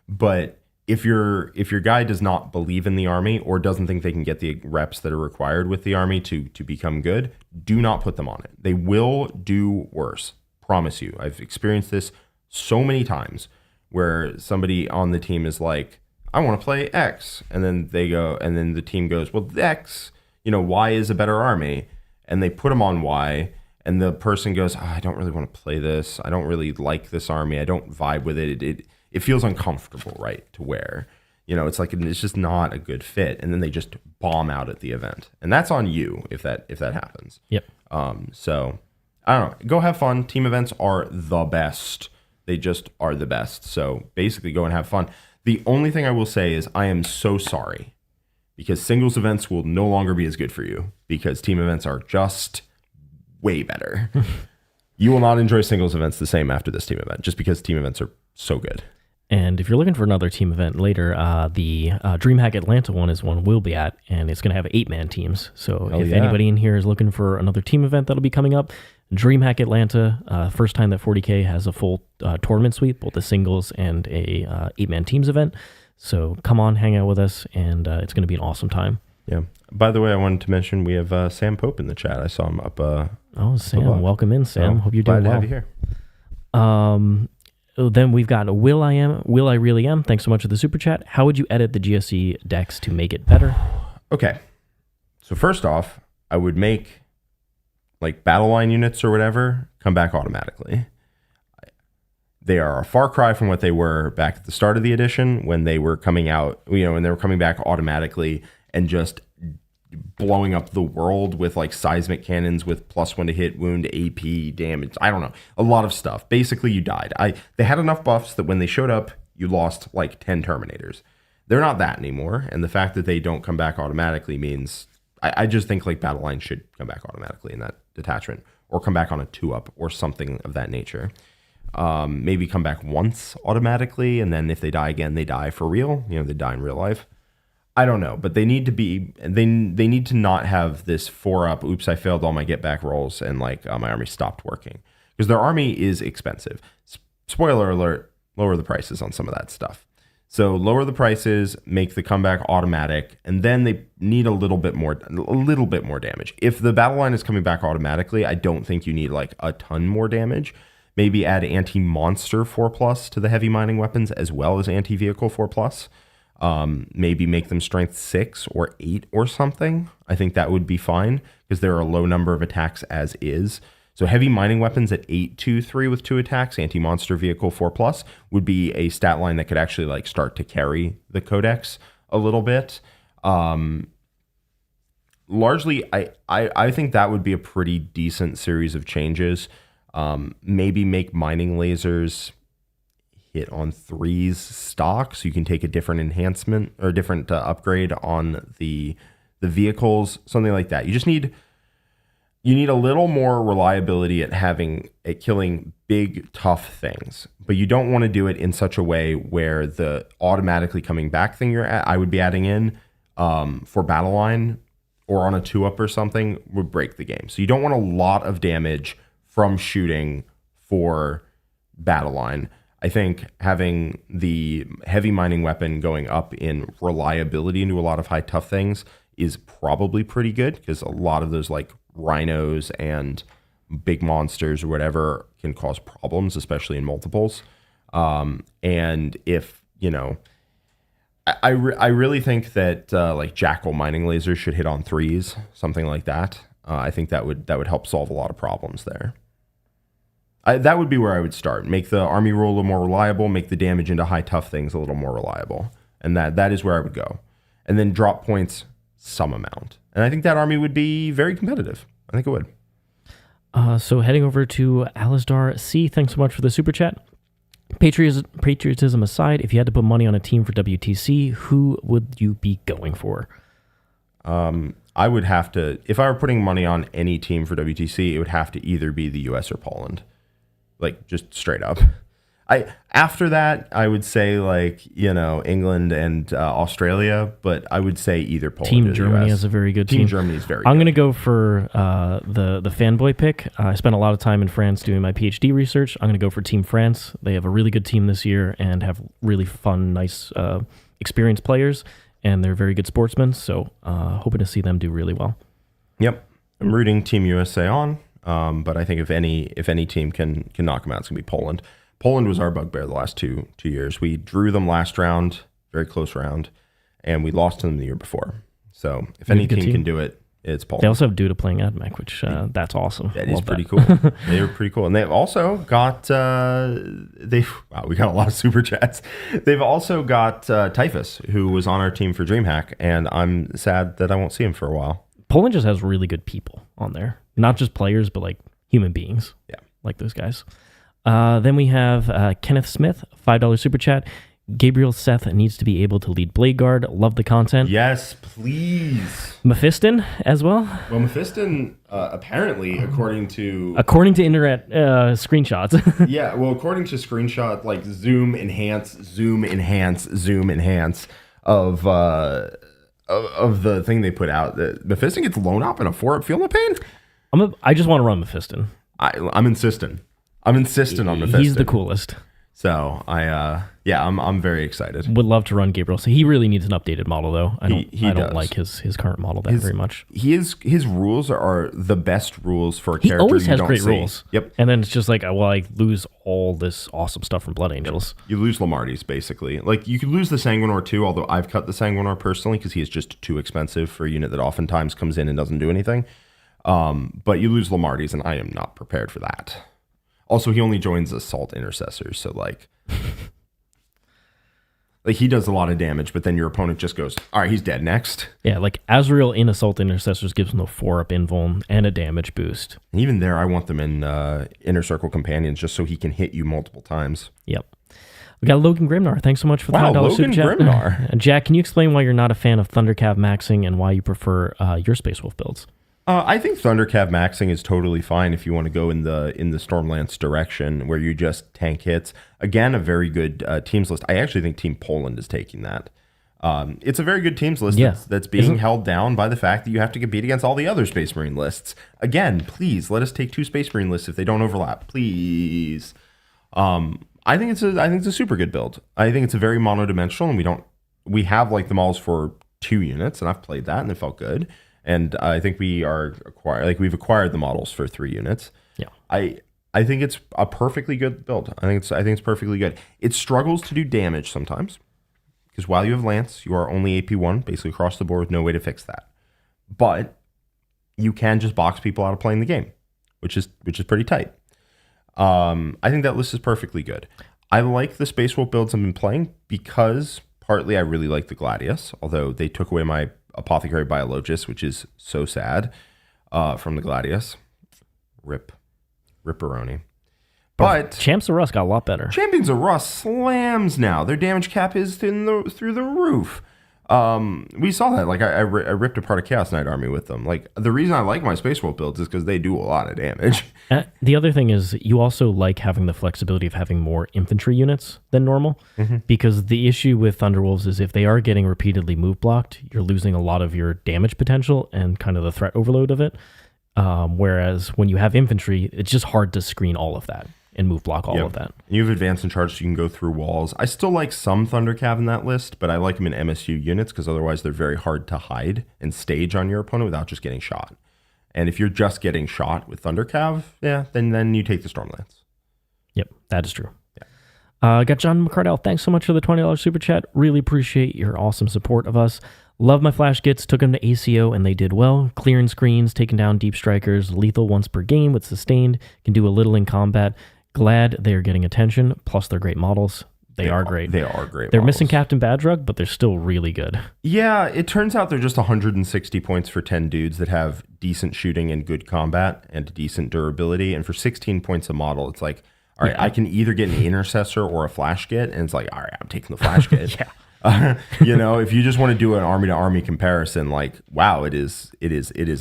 But if your guy does not believe in the army or doesn't think they can get the reps that are required with the army to become good, do not put them on it. They will do worse. Promise you. I've experienced this so many times where somebody on the team is like, I want to play X. And then the team goes, well, X, Y is a better army. And they put them on Y. And the person goes, I don't really want to play this. I don't really like this army. I don't vibe with it. It feels uncomfortable, right, to wear. It's like it's just not a good fit, and then they just bomb out at the event, and that's on you if that happens. Yep. So I don't know. Go have fun. Team events are the best. They just are the best. So basically, go and have fun. The only thing I will say is I am so sorry because singles events will no longer be as good for you because team events are just way better. You will not enjoy singles events the same after this team event just because team events are so good. And if you're looking for another team event later, the DreamHack Atlanta one is one we'll be at, and it's going to have 8-man teams. So if anybody in here is looking for another team event that'll be coming up, DreamHack Atlanta, first time that 40K has a full tournament suite, both the singles and a 8-man teams event. So come on, hang out with us, and it's going to be an awesome time. Yeah. By the way, I wanted to mention we have Sam Pope in the chat. I saw him up. Sam, welcome in, Sam. Hope you're doing well. Glad to have you here. Then we've got Will I Really Am. Thanks so much for the super chat. How would you edit the GSC decks to make it better? Okay. So first off, I would make like battle line units or whatever come back automatically. They are a far cry from what they were back at the start of the edition when they were coming out, when they were coming back automatically and just blowing up the world with like seismic cannons with +1 to hit, wound, AP, damage. I don't know. A lot of stuff. Basically, you died. They had enough buffs that when they showed up, you lost like 10 Terminators. They're not that anymore. And the fact that they don't come back automatically means I just think like battle line should come back automatically in that detachment or come back on a 2-up or something of that nature. Maybe come back once automatically, and then if they die again, they die for real. You know, they die in real life. I don't know, but they need to be. They need to not have this 4-up. Oops, I failed all my get back rolls, and like my army stopped working, because their army is expensive. Spoiler alert: lower the prices on some of that stuff. So lower the prices, make the comeback automatic, and then they need a little bit more damage. If the battle line is coming back automatically, I don't think you need like a ton more damage. Maybe add anti-monster 4+ to the heavy mining weapons as well as anti-vehicle 4+. Maybe make them strength 6 or 8 or something. I think that would be fine because there are a low number of attacks as is. So heavy mining weapons at 8-2-3 with 2 attacks, anti-monster vehicle 4+ would be a stat line that could actually like start to carry the codex a little bit. Largely, I think that would be a pretty decent series of changes. Maybe make mining lasers hit on 3s stock, so you can take a different enhancement or different upgrade on the vehicles, something like that. You need a little more reliability at killing big, tough things, but you don't want to do it in such a way where the automatically coming back thing I would be adding in for battle line or on a 2-up or something would break the game. So you don't want a lot of damage from shooting for battle line. I think having the heavy mining weapon going up in reliability into a lot of high tough things is probably pretty good, because a lot of those like rhinos and big monsters or whatever can cause problems, especially in multiples. And if, you know, I really think that like jackal mining lasers should hit on 3s, something like that. I think that would help solve a lot of problems there. That would be where I would start. Make the army roll a little more reliable, make the damage into high tough things a little more reliable. And that is where I would go. And then drop points some amount. And I think that army would be very competitive. I think it would. So heading over to Alisdar C, thanks so much for the super chat. Patriotism aside, if you had to put money on a team for WTC, who would you be going for? I would have to, if I were putting money on any team for WTC, it would have to either be the US or Poland. Like, just straight up. After that, I would say, like, you know, England and Australia, but I would say either Poland Team or Germany the US. has a very good team. Team Germany is very good. I'm going to go for the fanboy pick. I spent a lot of time in France doing my PhD research. I'm going to go for Team France. They have a really good team this year and have really fun, nice, experienced players, and they're very good sportsmen, so hoping to see them do really well. Yep. I'm rooting Team USA on, but I think if any team can knock them out, it's going to be Poland. Poland was our bugbear the last two years. We drew them last round, very close round, and we lost to them the year before. So if any team can do it, it's Poland. They also have Duda playing AdMech, which that's awesome. That is pretty cool. They were pretty cool. And they've also got, wow, we got a lot of super chats. They've also got Typhus, who was on our team for DreamHack, and I'm sad that I won't see him for a while. Poland just has really good people on there. Not just players, but like human beings. Yeah. Like those guys. Then we have Kenneth Smith, $5 super chat. Gabriel Seth needs to be able to lead Blade Guard. Love the content. Yes, please. Mephiston as well. Well, Mephiston, apparently, according to internet screenshots. Yeah, well, according to screenshot, like zoom enhance of the thing they put out, Mephiston gets blown up in a 4-up Feel No Pain. I just want to run Mephiston. I'm insistent on Mephiston. He's the coolest. So I'm very excited. Would love to run Gabriel. So he really needs an updated model, though. I don't does. like his current model very much. His rules are the best rules for a character. He always has don't great see. rules. Yep. And then it's just like, well, I lose all this awesome stuff from Blood Angels. You lose Lamarty's, basically. Like, you could lose the Sanguinor too, although I've cut the Sanguinor personally because he is just too expensive for a unit that oftentimes comes in and doesn't do anything. But you lose Lamarty's, and I am not prepared for that. Also, he only joins Assault Intercessors, so like he does a lot of damage, but then your opponent just goes, all right, he's dead next. Yeah, like Azrael in Assault Intercessors gives him a 4-up invuln and a damage boost. And even there, I want them in Inner Circle Companions just so he can hit you multiple times. Yep. We got Logan Grimnar. Thanks so much for the $5 super chat. Grimnar. Jack, can you explain why you're not a fan of Thundercav maxing and why you prefer your Space Wolf builds? I think Thundercav maxing is totally fine if you want to go in the Stormlance direction where you just tank hits. Again, a very good teams list. I actually think Team Poland is taking that. It's a very good teams list that's being held down by the fact that you have to compete against all the other Space Marine lists. Again, please let us take 2 Space Marine lists if they don't overlap. Please. I think it's a super good build. I think it's a very monodimensional, and we have like the models for 2 units, and I've played that and it felt good. And I think we've acquired the models for 3 units. Yeah. I think it's a perfectly good build. I think it's perfectly good. It struggles to do damage sometimes because while you have Lance, you are only AP1 basically across the board with no way to fix that. But you can just box people out of playing the game, which is pretty tight. I think that list is perfectly good. I like the Space Wolf builds I've been playing because partly I really like the Gladius, although they took away my Apothecary Biologist, which is so sad, from the Gladius. Ripperoni. But Champs of Rust got a lot better. Champions of Rust slams now. Their damage cap is through the roof. We saw that. Like I ripped apart a Chaos Knight army with them. Like the reason I like my Space Wolf builds is because they do a lot of damage. The other thing is you also like having the flexibility of having more infantry units than normal, because the issue with Thunderwolves is if they are getting repeatedly move blocked, you're losing a lot of your damage potential and kind of the threat overload of it. Whereas when you have infantry, it's just hard to screen all of that and move block all of that. You have advance and charge, so you can go through walls. I still like some Thundercav in that list, but I like them in MSU units because otherwise they're very hard to hide and stage on your opponent without just getting shot. And if you're just getting shot with Thundercav, then you take the Stormlance. Yep, that is true. Yeah. Got John McCardell. Thanks so much for the $20 super chat. Really appreciate your awesome support of us. Love my flash gits. Took them to ACO and they did well. Clearing screens, taking down deep strikers, lethal once per game with sustained. Can do a little in combat. Glad they are getting attention. Plus, they're great models. They are great. They are great. They're models. missing Captain Badrug, but they're still really good. Yeah, it turns out they're just 160 points for 10 dudes that have decent shooting and good combat and decent durability. And for 16 points a model, it's like, all right, I can either get an intercessor or a flash git, and it's like, all right, I'm taking the flash git. If you just want to do an army to army comparison, like, wow, it is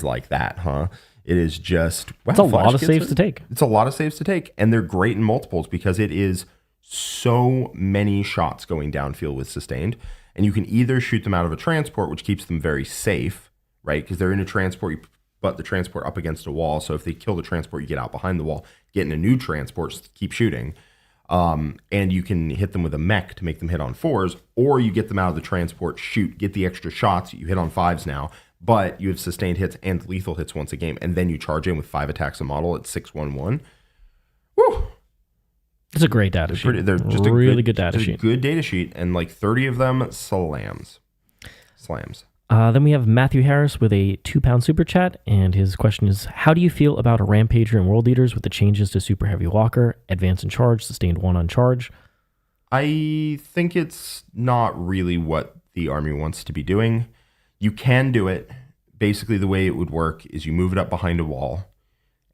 like that, huh? It is just it's a lot of saves to take. It's a lot of saves to take, and they're great in multiples because it is so many shots going downfield with sustained, and you can either shoot them out of a transport, which keeps them very safe, right? Because they're in a transport, you butt the transport up against a wall, so if they kill the transport, you get out behind the wall, get in a new transport, keep shooting. And you can hit them with a mech to make them hit on 4s, or you get them out of the transport, shoot, get the extra shots, you hit on 5s now, but you have sustained hits and lethal hits once a game, and then you charge in with 5 attacks a model at 611. Woo! It's a great data sheet. They're just a really good data sheet. Good data sheet, and like 30 of them slams. Then we have Matthew Harris with a £2 super chat, and his question is, how do you feel about a Rampager and World Eaters with the changes to Super Heavy Walker, Advance and Charge, Sustained 1 on Charge? I think it's not really what the army wants to be doing. You can do it. Basically, the way it would work is you move it up behind a wall,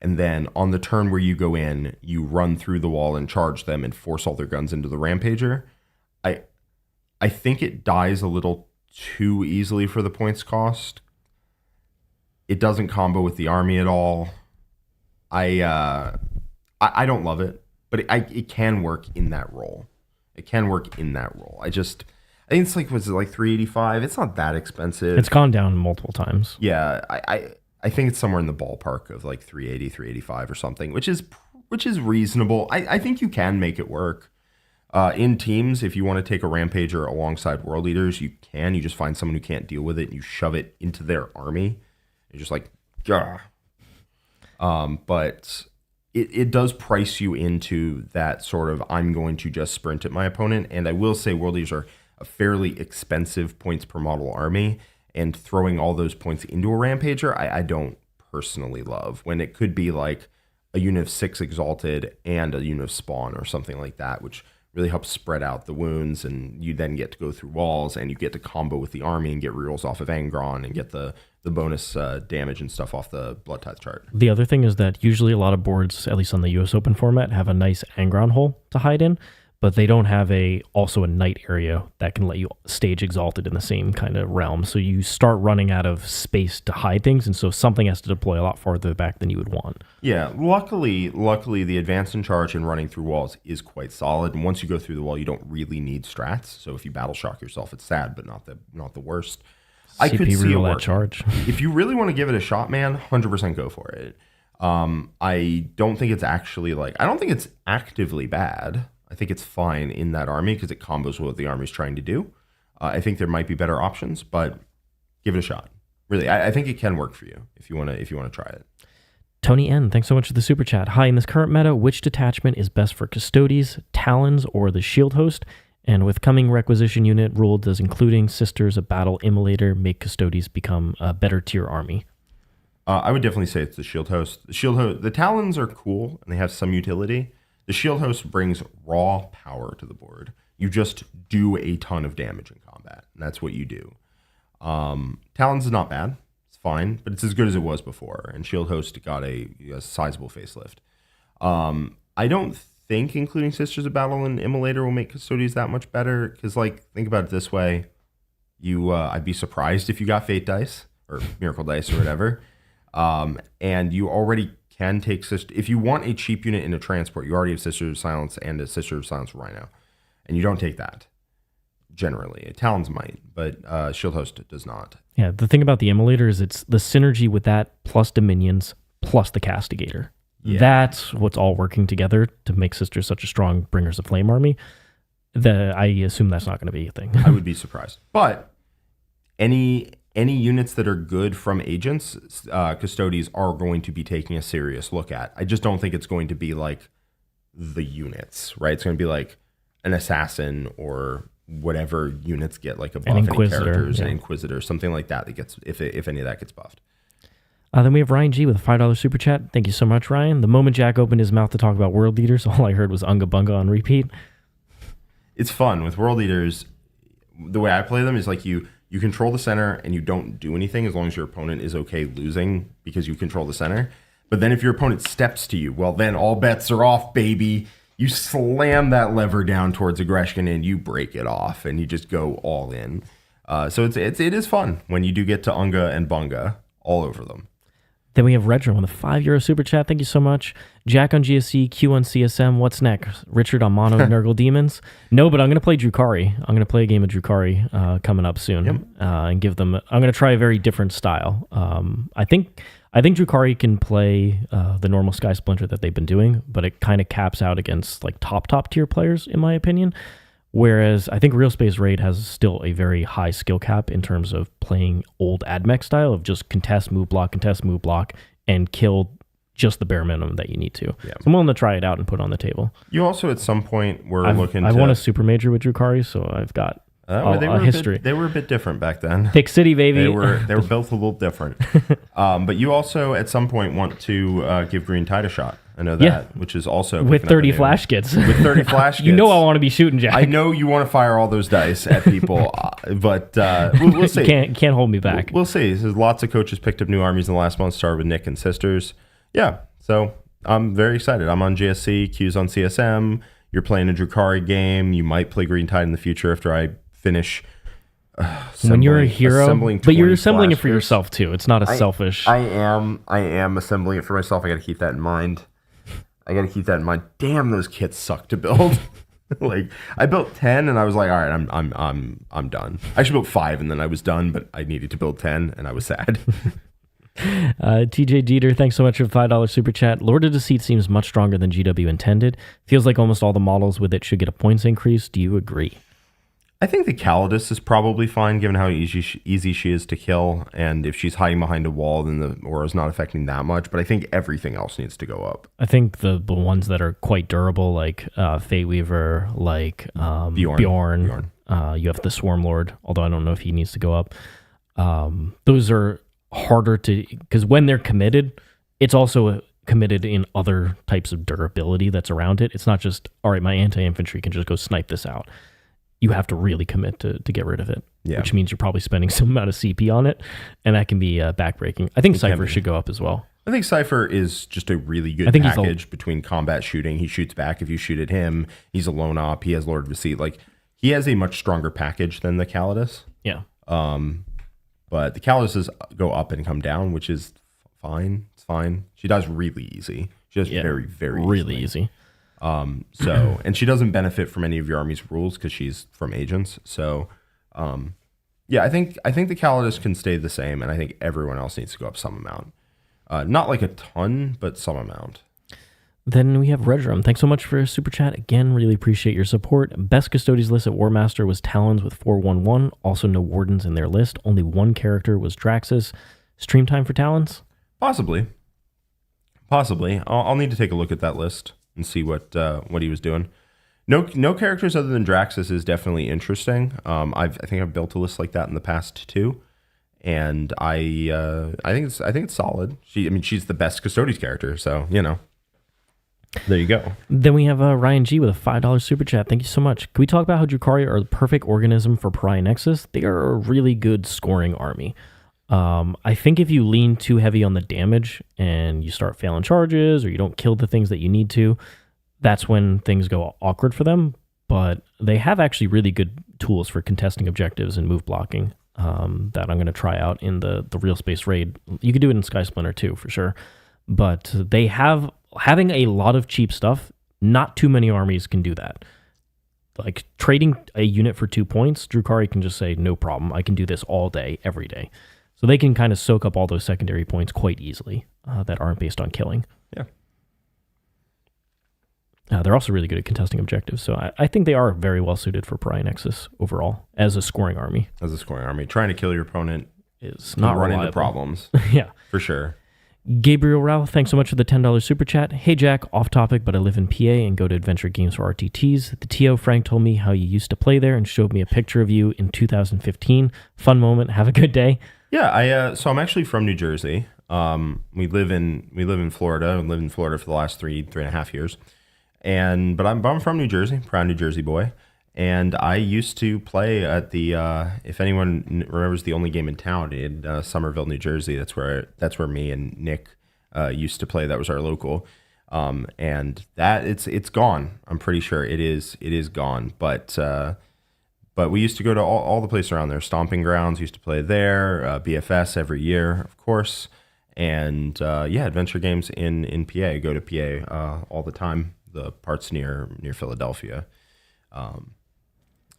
and then on the turn where you go in, you run through the wall and charge them and force all their guns into the Rampager. I think it dies a little too easily for the points cost. It doesn't combo with the army at all. I don't love it, but it can work in that role. I think it's like, was it like $385? It's not that expensive. It's gone down multiple times. Yeah, I think it's somewhere in the ballpark of like $380, $385 or something, which is reasonable. I think you can make it work. In teams, if you want to take a Rampager alongside World Eaters, you can. You just find someone who can't deal with it and you shove it into their army. You're just like, gah. But it does price you into that sort of, I'm going to just sprint at my opponent. And I will say World Eaters are a fairly expensive points per model army. And throwing all those points into a Rampager, I don't personally love. When it could be like a unit of 6 Exalted and a unit of Spawn or something like that, which really helps spread out the wounds, and you then get to go through walls, and you get to combo with the army and get rerolls off of Angron and get the bonus damage and stuff off the Blood Tithe chart. The other thing is that usually a lot of boards, at least on the US Open format, have a nice Angron hole to hide in, but they don't have also a night area that can let you stage Exalted in the same kind of realm. So you start running out of space to hide things, and so something has to deploy a lot farther back than you would want. Yeah, luckily, the advance and charge and running through walls is quite solid. And once you go through the wall, you don't really need strats. So if you battle shock yourself, it's sad, but not the worst. I could see it working. Charge. If you really want to give it a shot, man, 100% go for it. I don't think it's actually I don't think it's actively bad. I think it's fine in that army because it combos what the army's trying to do. I think there might be better options, but give it a shot. Really, I think it can work for you if you want to try it. Tony N, thanks so much for the super chat. Hi, in this current meta, which detachment is best for Custodes, Talons, or the Shield Host? And with coming requisition unit rule, does including Sisters of Battle Immolator make Custodes become a better tier army? I would definitely say it's the Shield Host. The Talons are cool and they have some utility. The Shield Host brings raw power to the board. You just do a ton of damage in combat, and that's what you do. Talons is not bad. It's fine, but it's as good as it was before, and Shield Host got a sizable facelift. I don't think including Sisters of Battle and Immolator will make Custodes that much better, because, think about it this way. I'd be surprised if you got Fate Dice, or Miracle Dice, or whatever, and you already can take if you want a cheap unit in a transport, you already have Sister of Silence and a Sister of Silence Rhino, and you don't take that generally. Talons might, but Shield Host does not. Yeah, the thing about the Immolator is it's the synergy with that plus Dominions plus the Castigator. Yeah. That's what's all working together to make Sisters such a strong Bringers of Flame army. I assume that's not going to be a thing. I would be surprised, but any units that are good from agents, Custodes are going to be taking a serious look at. I just don't think it's going to be like the units, right? It's going to be like an assassin or whatever units get, like a buff, any characters, an Inquisitor, something like that gets, if any of that gets buffed. Then we have Ryan G with a $5 super chat. Thank you so much, Ryan. The moment Jack opened his mouth to talk about World Leaders, all I heard was Unga Bunga on repeat. It's fun with World Leaders. The way I play them is you control the center and you don't do anything as long as your opponent is okay losing because you control the center. But then if your opponent steps to you, well, then all bets are off, baby. You slam that lever down towards aggression and you break it off and you just go all in. So it is fun when you do get to Unga and Bunga all over them. Then we have Retro with a €5 super chat. Thank you so much. Jack on GSC, Q on CSM. What's next? Richard on Mono Nurgle Demons? No, but I'm going to play Drukhari. I'm going to play a game of Drukhari coming up soon and give them. I'm going to try a very different style. I think Drukhari can play the normal Sky Splinter that they've been doing, but it kind of caps out against top tier players, in my opinion. Whereas I think Real Space Raid has still a very high skill cap in terms of playing old AdMech style of just contest, move, block, and kill just the bare minimum that you need to. Yeah. So I'm willing to try it out and put it on the table. You also at some point were looking I've won a super major with Drukhari, so I've got a history. They were a bit different back then. Thick City, baby. They were built a little different. But you also at some point want to give Green Tide a shot. I know that, which is also with 30 flash kits. With 30 flash kits. You know I want to be shooting, Jack. I know you want to fire all those dice at people, but we'll see. Can't hold me back. We'll see. There's lots of coaches picked up new armies in the last month, started with Nick and Sisters. Yeah, so I'm very excited. I'm on GSC, Q's on CSM. You're playing a Drukhari game. You might play Green Tide in the future after I finish. When you're a hero, but you're assembling it for yourself too. It's not a selfish. I am assembling it for myself. I got to keep that in mind. Damn, those kits suck to build. I built 10 and I was like, all right, I'm done. I actually built 5 and then I was done, but I needed to build 10 and I was sad. TJ Dieter, thanks so much for the $5 super chat. Lord of Deceit seems much stronger than GW intended. Feels like almost all the models with it should get a points increase. Do you agree? I think the Calidus is probably fine given how easy she is to kill, and if she's hiding behind a wall, then the aura's not affecting that much, but I think everything else needs to go up. I think the ones that are quite durable, like Fate Weaver, like Bjorn. You have the Swarm Lord, although I don't know if he needs to go up. Those are harder to, because when they're committed, it's also committed in other types of durability that's around it. It's not just, all right, my anti-infantry can just go snipe this out. You have to really commit to get rid of it, which means you're probably spending some amount of CP on it, and that can be backbreaking. I think Cypher should go up as well. I think Cypher is just a really good package between combat shooting. He shoots back if you shoot at him. He's a lone op. He has Lord of Deceit. Like, he has a much stronger package than the Custodes. Yeah. But the Custodes go up and come down, which is fine. It's fine. She dies really easy. She does very, very really easy. So, and she doesn't benefit from any of your army's rules because she's from agents. So, yeah, I think the Custodes can stay the same, and I think everyone else needs to go up some amount. Not like a ton, but some amount. Then we have Redrum. Thanks so much for a super chat. Again, really appreciate your support. Best Custodes list at Warmaster was Talons with 411. Also no Wardens in their list. Only one character was Draxus. Stream time for Talons? Possibly. I'll need to take a look at that list and see what he was doing. No characters other than Draxus is definitely interesting. I think I've built a list like that in the past too. And I think it's solid. She's the best Custodes character, so there you go. Then we have Ryan G with a $5 super chat. Thank you so much. Can we talk about how Drukhari are the perfect organism for Pariah Nexus? They are a really good scoring army. I think if you lean too heavy on the damage and you start failing charges or you don't kill the things that you need to, that's when things go awkward for them. But they have actually really good tools for contesting objectives and move blocking. That I'm going to try out in the Real Space Raid. You could do it in Sky Splinter too, for sure. But they having a lot of cheap stuff, not too many armies can do that. Like trading a unit for 2 points, Drukhari can just say, no problem, I can do this all day, every day. So they can kind of soak up all those secondary points quite easily that aren't based on killing. Yeah. They're also really good at contesting objectives, so I think they are very well suited for Pariah Nexus overall as a scoring army. Trying to kill your opponent is not run reliable. Into problems. Yeah, for sure. Gabriel Rao, thanks so much for the $10 super chat. Hey Jack, off topic, but I live in PA and go to Adventure Games for RTTs. The TO Frank told me how you used to play there and showed me a picture of you in 2015. Fun moment. Have a good day. Yeah, so I'm actually from New Jersey. We live in Florida. I've lived in Florida for the last three and a half years. But I'm from New Jersey, proud New Jersey boy. And I used to play at the if anyone remembers the only game in town in Somerville, New Jersey. That's where me and Nick used to play. That was our local. And that it's gone. I'm pretty sure it is gone. But we used to go to all the places around there. Stomping Grounds, used to play there. BFS every year, of course. And Adventure Games in PA. Go to PA all the time. The parts near Philadelphia,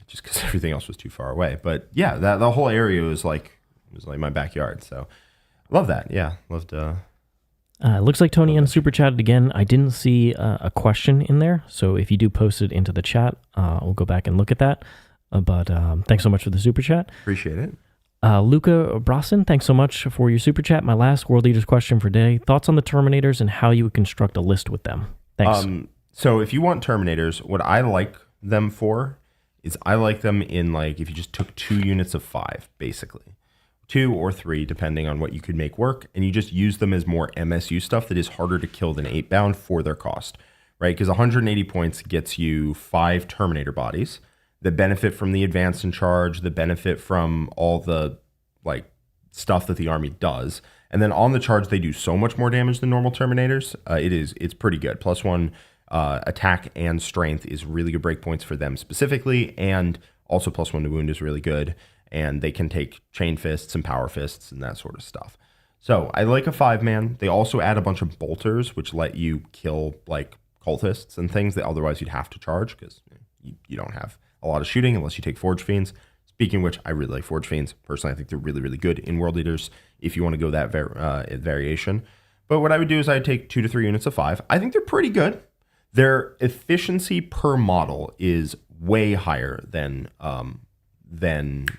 just because everything else was too far away. But yeah, the whole area was like my backyard. So love that. Yeah, loved. Looks like Tony N super chatted again. I didn't see a question in there, so if you do post it into the chat, we'll go back and look at that. But thanks so much for the super chat. Appreciate it. Luca Brosson, thanks so much for your super chat. My last World Leaders question for today: thoughts on the Terminators and how you would construct a list with them? Thanks. So if you want Terminators, what I like them for is I like them in like if you just took 2 units of 5, basically. 2 or 3, depending on what you could make work, and you just use them as more MSU stuff that is harder to kill than 8-bound for their cost, right? Because 180 points gets you 5 Terminator bodies that benefit from the advance and charge, that benefit from all the like stuff that the army does. And then on the charge, they do so much more damage than normal Terminators. It's pretty good. +1 attack and strength is really good breakpoints for them specifically, and also +1 to wound is really good. And they can take chain fists and power fists and that sort of stuff. So I like a 5-man. They also add a bunch of bolters, which let you kill like cultists and things that otherwise you'd have to charge because you don't have a lot of shooting unless you take Forge Fiends. Speaking of which, I really like Forge Fiends. Personally, I think they're really, really good in World Leaders if you want to go that variation. But what I would do is I'd take 2 to 3 units of 5. I think they're pretty good. Their efficiency per model is way higher than 8-bound.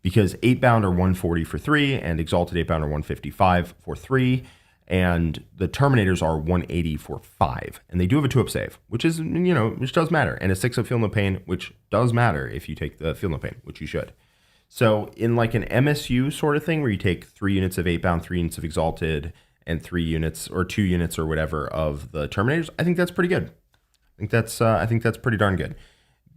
Because 8-bound are 140 for 3, and Exalted 8-bound are 155 for 3, and the Terminators are 180 for 5. And they do have a 2-up save, which is, which does matter, and a 6-up Feel No Pain, which does matter if you take the Feel No Pain, which you should. So in like an MSU sort of thing where you take 3 units of 8-bound, 3 units of Exalted, and 3 units or 2 units or whatever of the Terminators, I think that's pretty good. I think that's pretty darn good.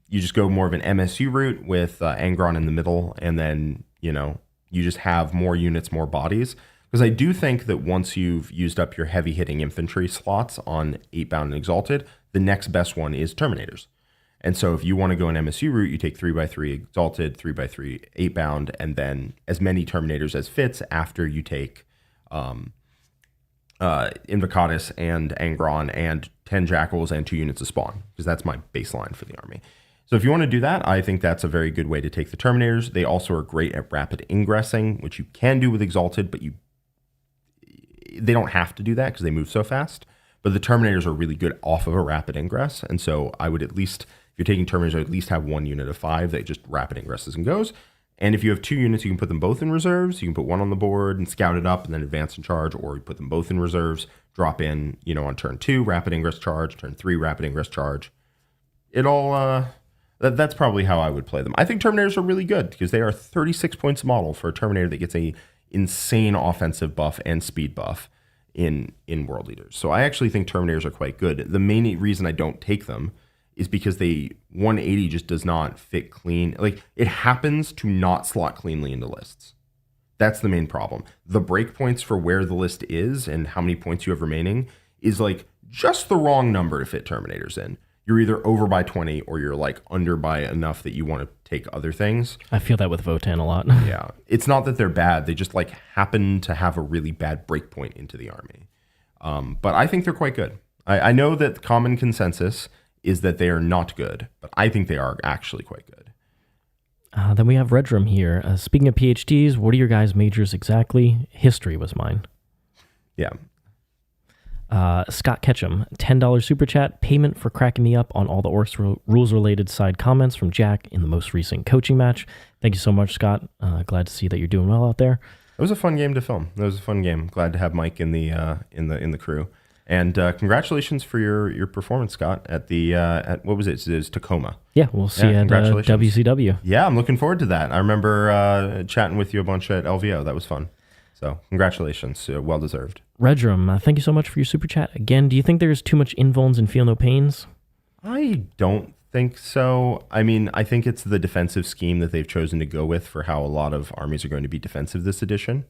You just go more of an MSU route with Angron in the middle, and then you just have more units, more bodies. Because I do think that once you've used up your heavy hitting infantry slots on 8-bound and Exalted, the next best one is Terminators. And so if you want to go an MSU route, you take 3x3 Exalted, 3x3 8-bound, and then as many Terminators as fits after you take Invocatus and Angron and 10 Jackals and 2 units of Spawn, because that's my baseline for the army. So if you want to do that, I think that's a very good way to take the Terminators. They also are great at rapid ingressing, which you can do with Exalted, but they don't have to do that because they move so fast. But the Terminators are really good off of a rapid ingress, and so I would at least, if you're taking Terminators, at least have 1 unit of 5 that just rapid ingresses and goes. And if you have 2 units, you can put them both in reserves. You can put one on the board and scout it up and then advance and charge, or you put them both in reserves, drop in, on turn 2, rapid ingress charge, turn 3, rapid ingress charge. It all, that's probably how I would play them. I think Terminators are really good because they are 36 points a model for a Terminator that gets a insane offensive buff and speed buff in World Leaders. So I actually think Terminators are quite good. The main reason I don't take them is because 180 just does not fit clean. Like, it happens to not slot cleanly into lists. That's the main problem. The breakpoints for where the list is and how many points you have remaining is like just the wrong number to fit Terminators in. You're either over by 20 or you're like under by enough that you want to take other things. I feel that with Votan a lot. Yeah. It's not that they're bad. They just like happen to have a really bad breakpoint into the army. But I think they're quite good. I know that the common consensus is that they are not good, but I think they are actually quite good. Then we have Redrum here. Speaking of PhDs, what are your guys' majors exactly? History was mine. Yeah. Scott Ketchum, $10 super chat, payment for cracking me up on all the Orks rules-related side comments from Jack in the most recent coaching match. Thank you so much, Scott. Glad to see that you're doing well out there. It was a fun game to film. It was a fun game. Glad to have Mike in the crew. And congratulations for your performance, Scott, at what was it? It was Tacoma. Yeah, we'll see you at WCW. Yeah, I'm looking forward to that. I remember chatting with you a bunch at LVO. That was fun. So congratulations. Well deserved. Redrum, thank you so much for your super chat. Again, do you think there's too much invulns and feel no pains? I don't think so. I mean, I think it's the defensive scheme that they've chosen to go with for how a lot of armies are going to be defensive this edition.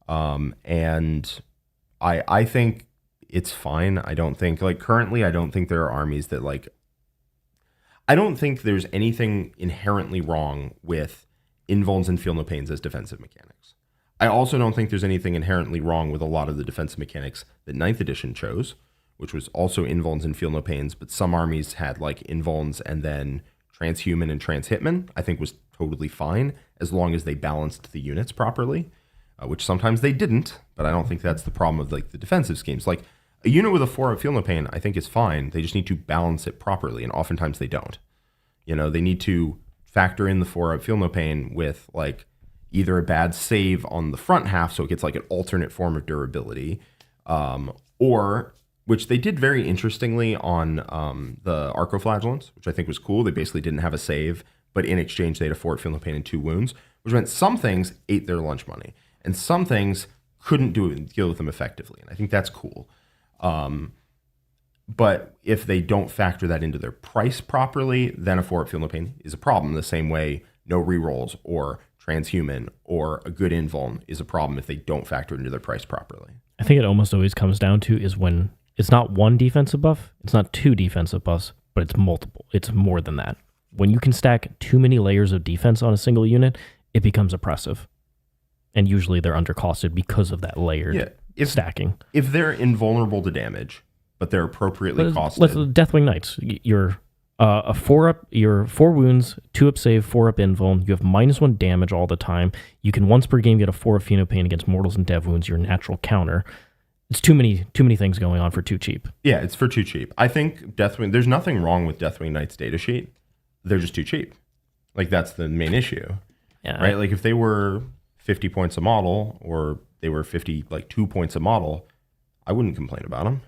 And I think it's fine. I don't think, currently, I don't think there are armies that, I don't think there's anything inherently wrong with invulns and feel no pains as defensive mechanics. I also don't think there's anything inherently wrong with a lot of the defensive mechanics that 9th edition chose, which was also invulns and feel no pains, but some armies had invulns and then transhuman and transhitman. I think was totally fine as long as they balanced the units properly, which sometimes they didn't, but I don't think that's the problem of the defensive schemes. A unit with a 4-up feel no pain, I think is fine. They just need to balance it properly, and oftentimes they don't. They need to factor in the 4-up feel no pain with either a bad save on the front half, so it gets an alternate form of durability, or, which they did very interestingly on the Arcoflagellants, which I think was cool. They basically didn't have a save, but in exchange they had a 4-up feel no pain and 2 wounds, which meant some things ate their lunch money, and some things couldn't deal with them effectively, and I think that's cool. But if they don't factor that into their price properly, then a 4-up feel no pain is a problem. The same way no rerolls or transhuman or a good invuln is a problem if they don't factor it into their price properly. I think it almost always comes down to is when it's not one defensive buff, it's not 2 defensive buffs, but it's multiple. It's more than that. When you can stack too many layers of defense on a single unit, it becomes oppressive. And usually they're undercosted because of that layered stacking. If they're invulnerable to damage, but they're appropriately costed. Let's Deathwing Knights. You're a 4-up, you're 4 wounds, 2-up save, 4-up invuln. You have -1 damage all the time. You can once per game get a 4-up Pheno Pain against mortals and dev wounds, your natural counter. It's too many things going on for too cheap. Yeah, it's for too cheap. I think Deathwing, there's nothing wrong with Deathwing Knight's datasheet. They're just too cheap. That's the main issue. Yeah, right? If they were 50 points a model or they were 52 points a model, I wouldn't complain about them.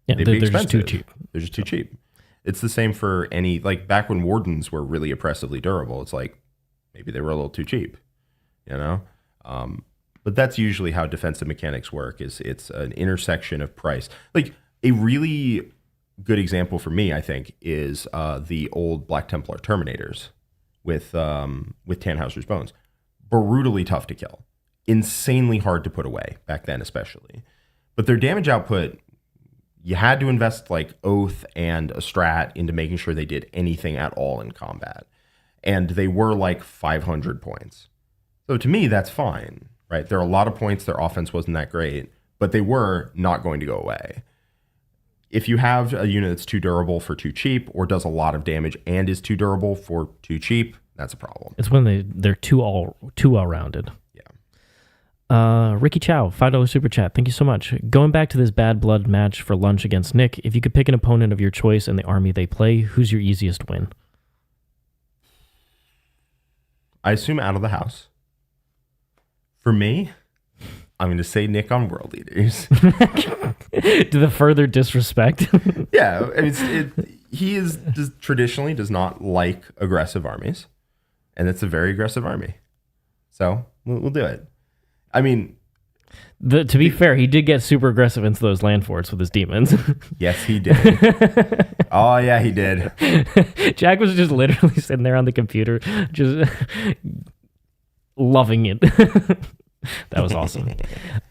Yeah, they're just too cheap. They're just too cheap. It's the same for any, back when Wardens were really oppressively durable, it's maybe they were a little too cheap, But that's usually how defensive mechanics work, is it's an intersection of price. A really good example for me, I think, is the old Black Templar Terminators with Tannhauser's Bones. Brutally tough to kill. insanely hard to put away back then, especially. But their damage output, you had to invest like Oath and a strat into making sure they did anything at all in combat. And they were like 500 points. So to me, that's fine, right? There are a lot of points. Their offense wasn't that great, but they were not going to go away. If you have a unit that's too durable for too cheap, or does a lot of damage and is too durable for too cheap, that's a problem. It's when they're too well-rounded. Ricky Chow, $5 super chat. Thank you so much. Going back to this bad blood match for lunch against Nick, if you could pick an opponent of your choice and the army they play, who's your easiest win? I assume out of the house. For me, I'm going to say Nick on World Eaters. To the further disrespect. Yeah, he traditionally does not like aggressive armies, and it's a very aggressive army. So we'll do it. I mean, to be fair, he did get super aggressive into those land forts with his demons. Yes, he did. Oh, yeah, he did. Jack was just literally sitting there on the computer, just loving it. That was awesome.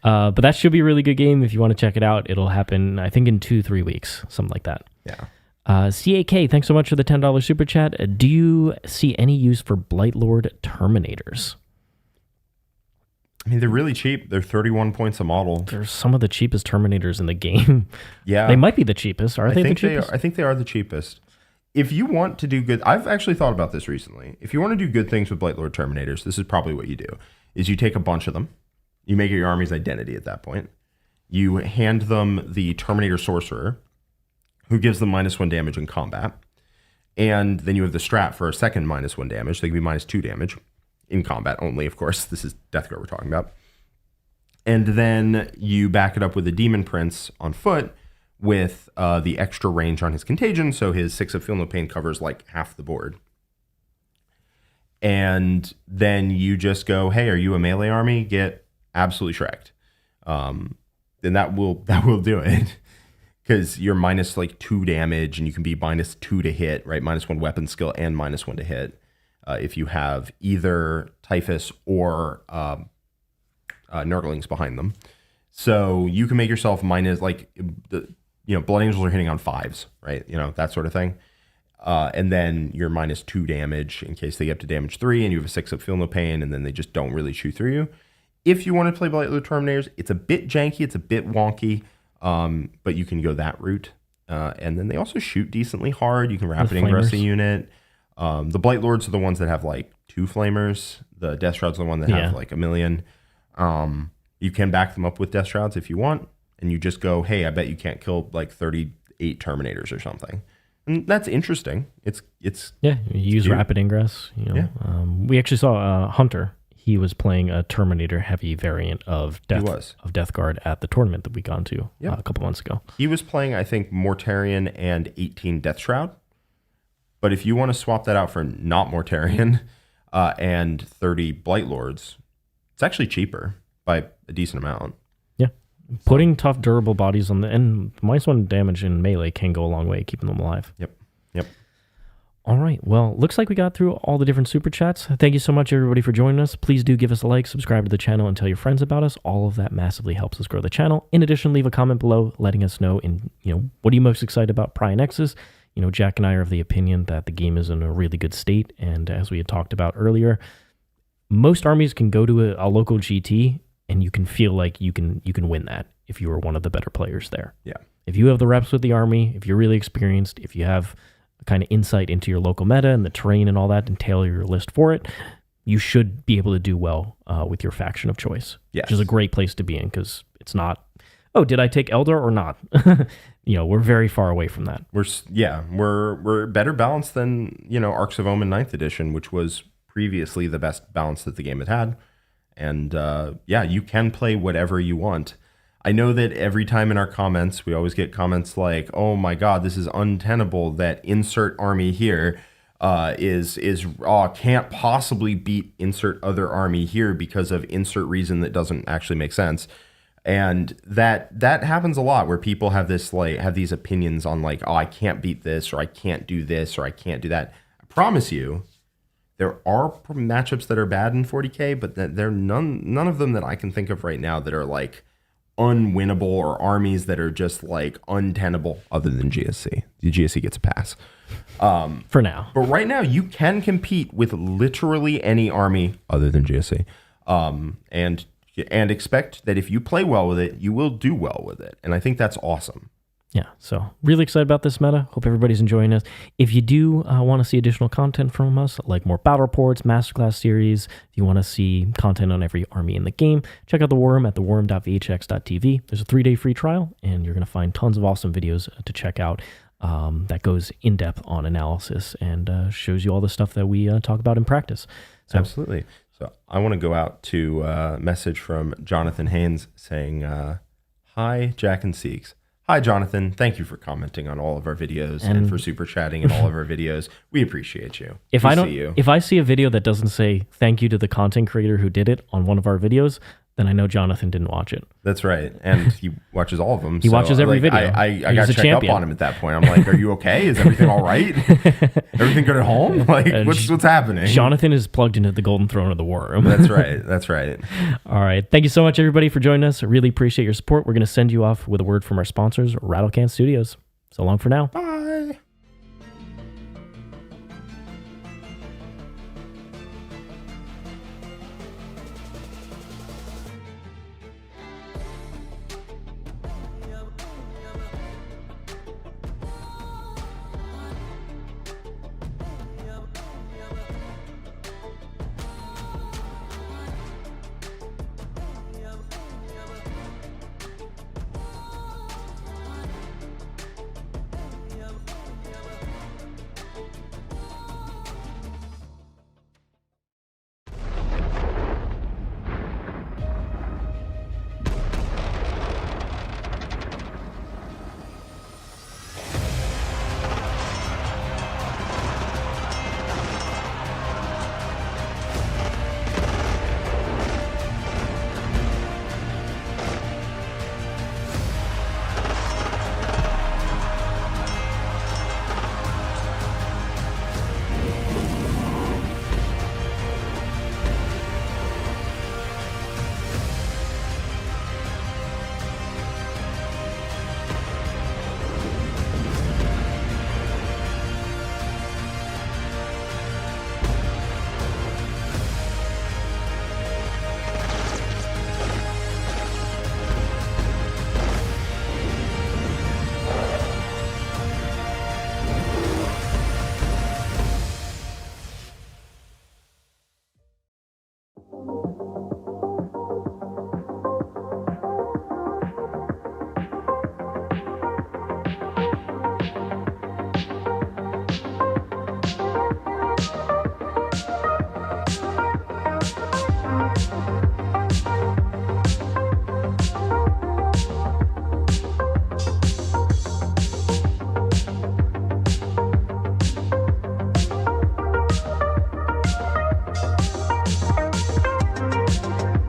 But that should be a really good game. If you want to check it out, it'll happen, I think, in 2-3 weeks, something like that. Yeah. CAK, thanks so much for the $10 super chat. Do you see any use for Blightlord Terminators? I mean, they're really cheap. They're 31 points a model. They're some of the cheapest Terminators in the game. Yeah. They might be the cheapest. Are they the cheapest? I think they are the cheapest. If you want to do good, I've actually thought about this recently. If you want to do good things with Blightlord Terminators, this is probably what you do, is you take a bunch of them. You make it your army's identity at that point. You hand them the Terminator Sorcerer, who gives them -1 damage in combat. And then you have the strat for a second -1 damage. They can be -2 damage. In combat only, of course. This is Deathguard we're talking about. And then you back it up with a Demon Prince on foot with the extra range on his Contagion, so his 6 of Feel No Pain covers like half the board. And then you just go, hey, are you a melee army? Get absolutely shreked. Then that will do it. Because you're -2 damage, and you can be -2 to hit, right? -1 weapon skill and -1 to hit. If you have either Typhus or Nurglings behind them. So you can make yourself Blood Angels are hitting on 5s, right? That sort of thing. And then you're -2 damage in case they get up to damage 3, and you have a 6 of Feel No Pain, and then they just don't really chew through you. If you want to play Blightlord Terminators, it's a bit janky, it's a bit wonky, but you can go that route. And then they also shoot decently hard. You can rapid ingress a unit. The Blight Lords are the ones that have 2 flamers. The Death Shrouds are the one that have 1 million. You can back them up with Death Shrouds if you want, and you just go, hey, I bet you can't kill 38 Terminators or something. And that's interesting. It's you use cute. rapid ingress. We actually saw Hunter. He was playing a Terminator heavy variant of Deathguard at the tournament that we gone to a couple months ago. He was playing, I think, Mortarion and 18 Death Shroud. But if you want to swap that out for not Mortarion and 30 Blight Lords, it's actually cheaper by a decent amount. Yeah. Putting tough, durable bodies on and -1 damage in melee can go a long way, keeping them alive. Yep. All right. Well, looks like we got through all the different super chats. Thank you so much, everybody, for joining us. Please do give us a like, subscribe to the channel, and tell your friends about us. All of that massively helps us grow the channel. In addition, leave a comment below letting us know what are you most excited about Paryiah Nexus. Jack and I are of the opinion that the game is in a really good state, and as we had talked about earlier, most armies can go to a local GT, and you can feel like you can win that if you are one of the better players there. Yeah. If you have the reps with the army, if you're really experienced, if you have kind of insight into your local meta and the terrain and all that, and tailor your list for it, you should be able to do well with your faction of choice. Yes. Which is a great place to be in, because it's not, oh, did I take Eldar or not? We're very far away from that. We're better balanced than Arks of Omen 9th edition, which was previously the best balance that the game had. And you can play whatever you want. I know that every time in our comments, we always get comments like, oh my God, this is untenable that insert army here can't possibly beat insert other army here because of insert reason that doesn't actually make sense. And that happens a lot, where people have these opinions on I can't beat this, or I can't do this, or I can't do that. I promise you, There are matchups that are bad in 40k, but there are none of them that I can think of right now that are like unwinnable or armies that are just like untenable other than GSC. The GSC gets a pass. For now. But right now you can compete with literally any army other than GSC. And expect that if you play well with it, you will do well with it. And I think that's awesome. Yeah, so really excited about this meta. Hope everybody's enjoying this. If you do want to see additional content from us, like more battle reports, masterclass series, if you want to see content on every army in the game, check out The Worm at theworm.vhx.tv. There's a 3-day free trial, and you're going to find tons of awesome videos to check out that goes in-depth on analysis and shows you all the stuff that we talk about in practice. So, absolutely. So I want to go out to a message from Jonathan Haynes saying, hi, Jack and Seeks. Hi, Jonathan. Thank you for commenting on all of our videos and for super chatting in all of our videos. We appreciate you. If I see a video that doesn't say thank you to the content creator who did it on one of our videos, then I know Jonathan didn't watch it. That's right. And he watches all of them. He watches every video. I got to check up on him at that point. I'm like, are you okay? Is everything all right? Everything good at home? Like, what's happening? Jonathan is plugged into the golden throne of the Worm. That's right. That's right. All right. Thank you so much, everybody, for joining us. I really appreciate your support. We're going to send you off with a word from our sponsors, Rattlecan Studios. So long for now. Bye.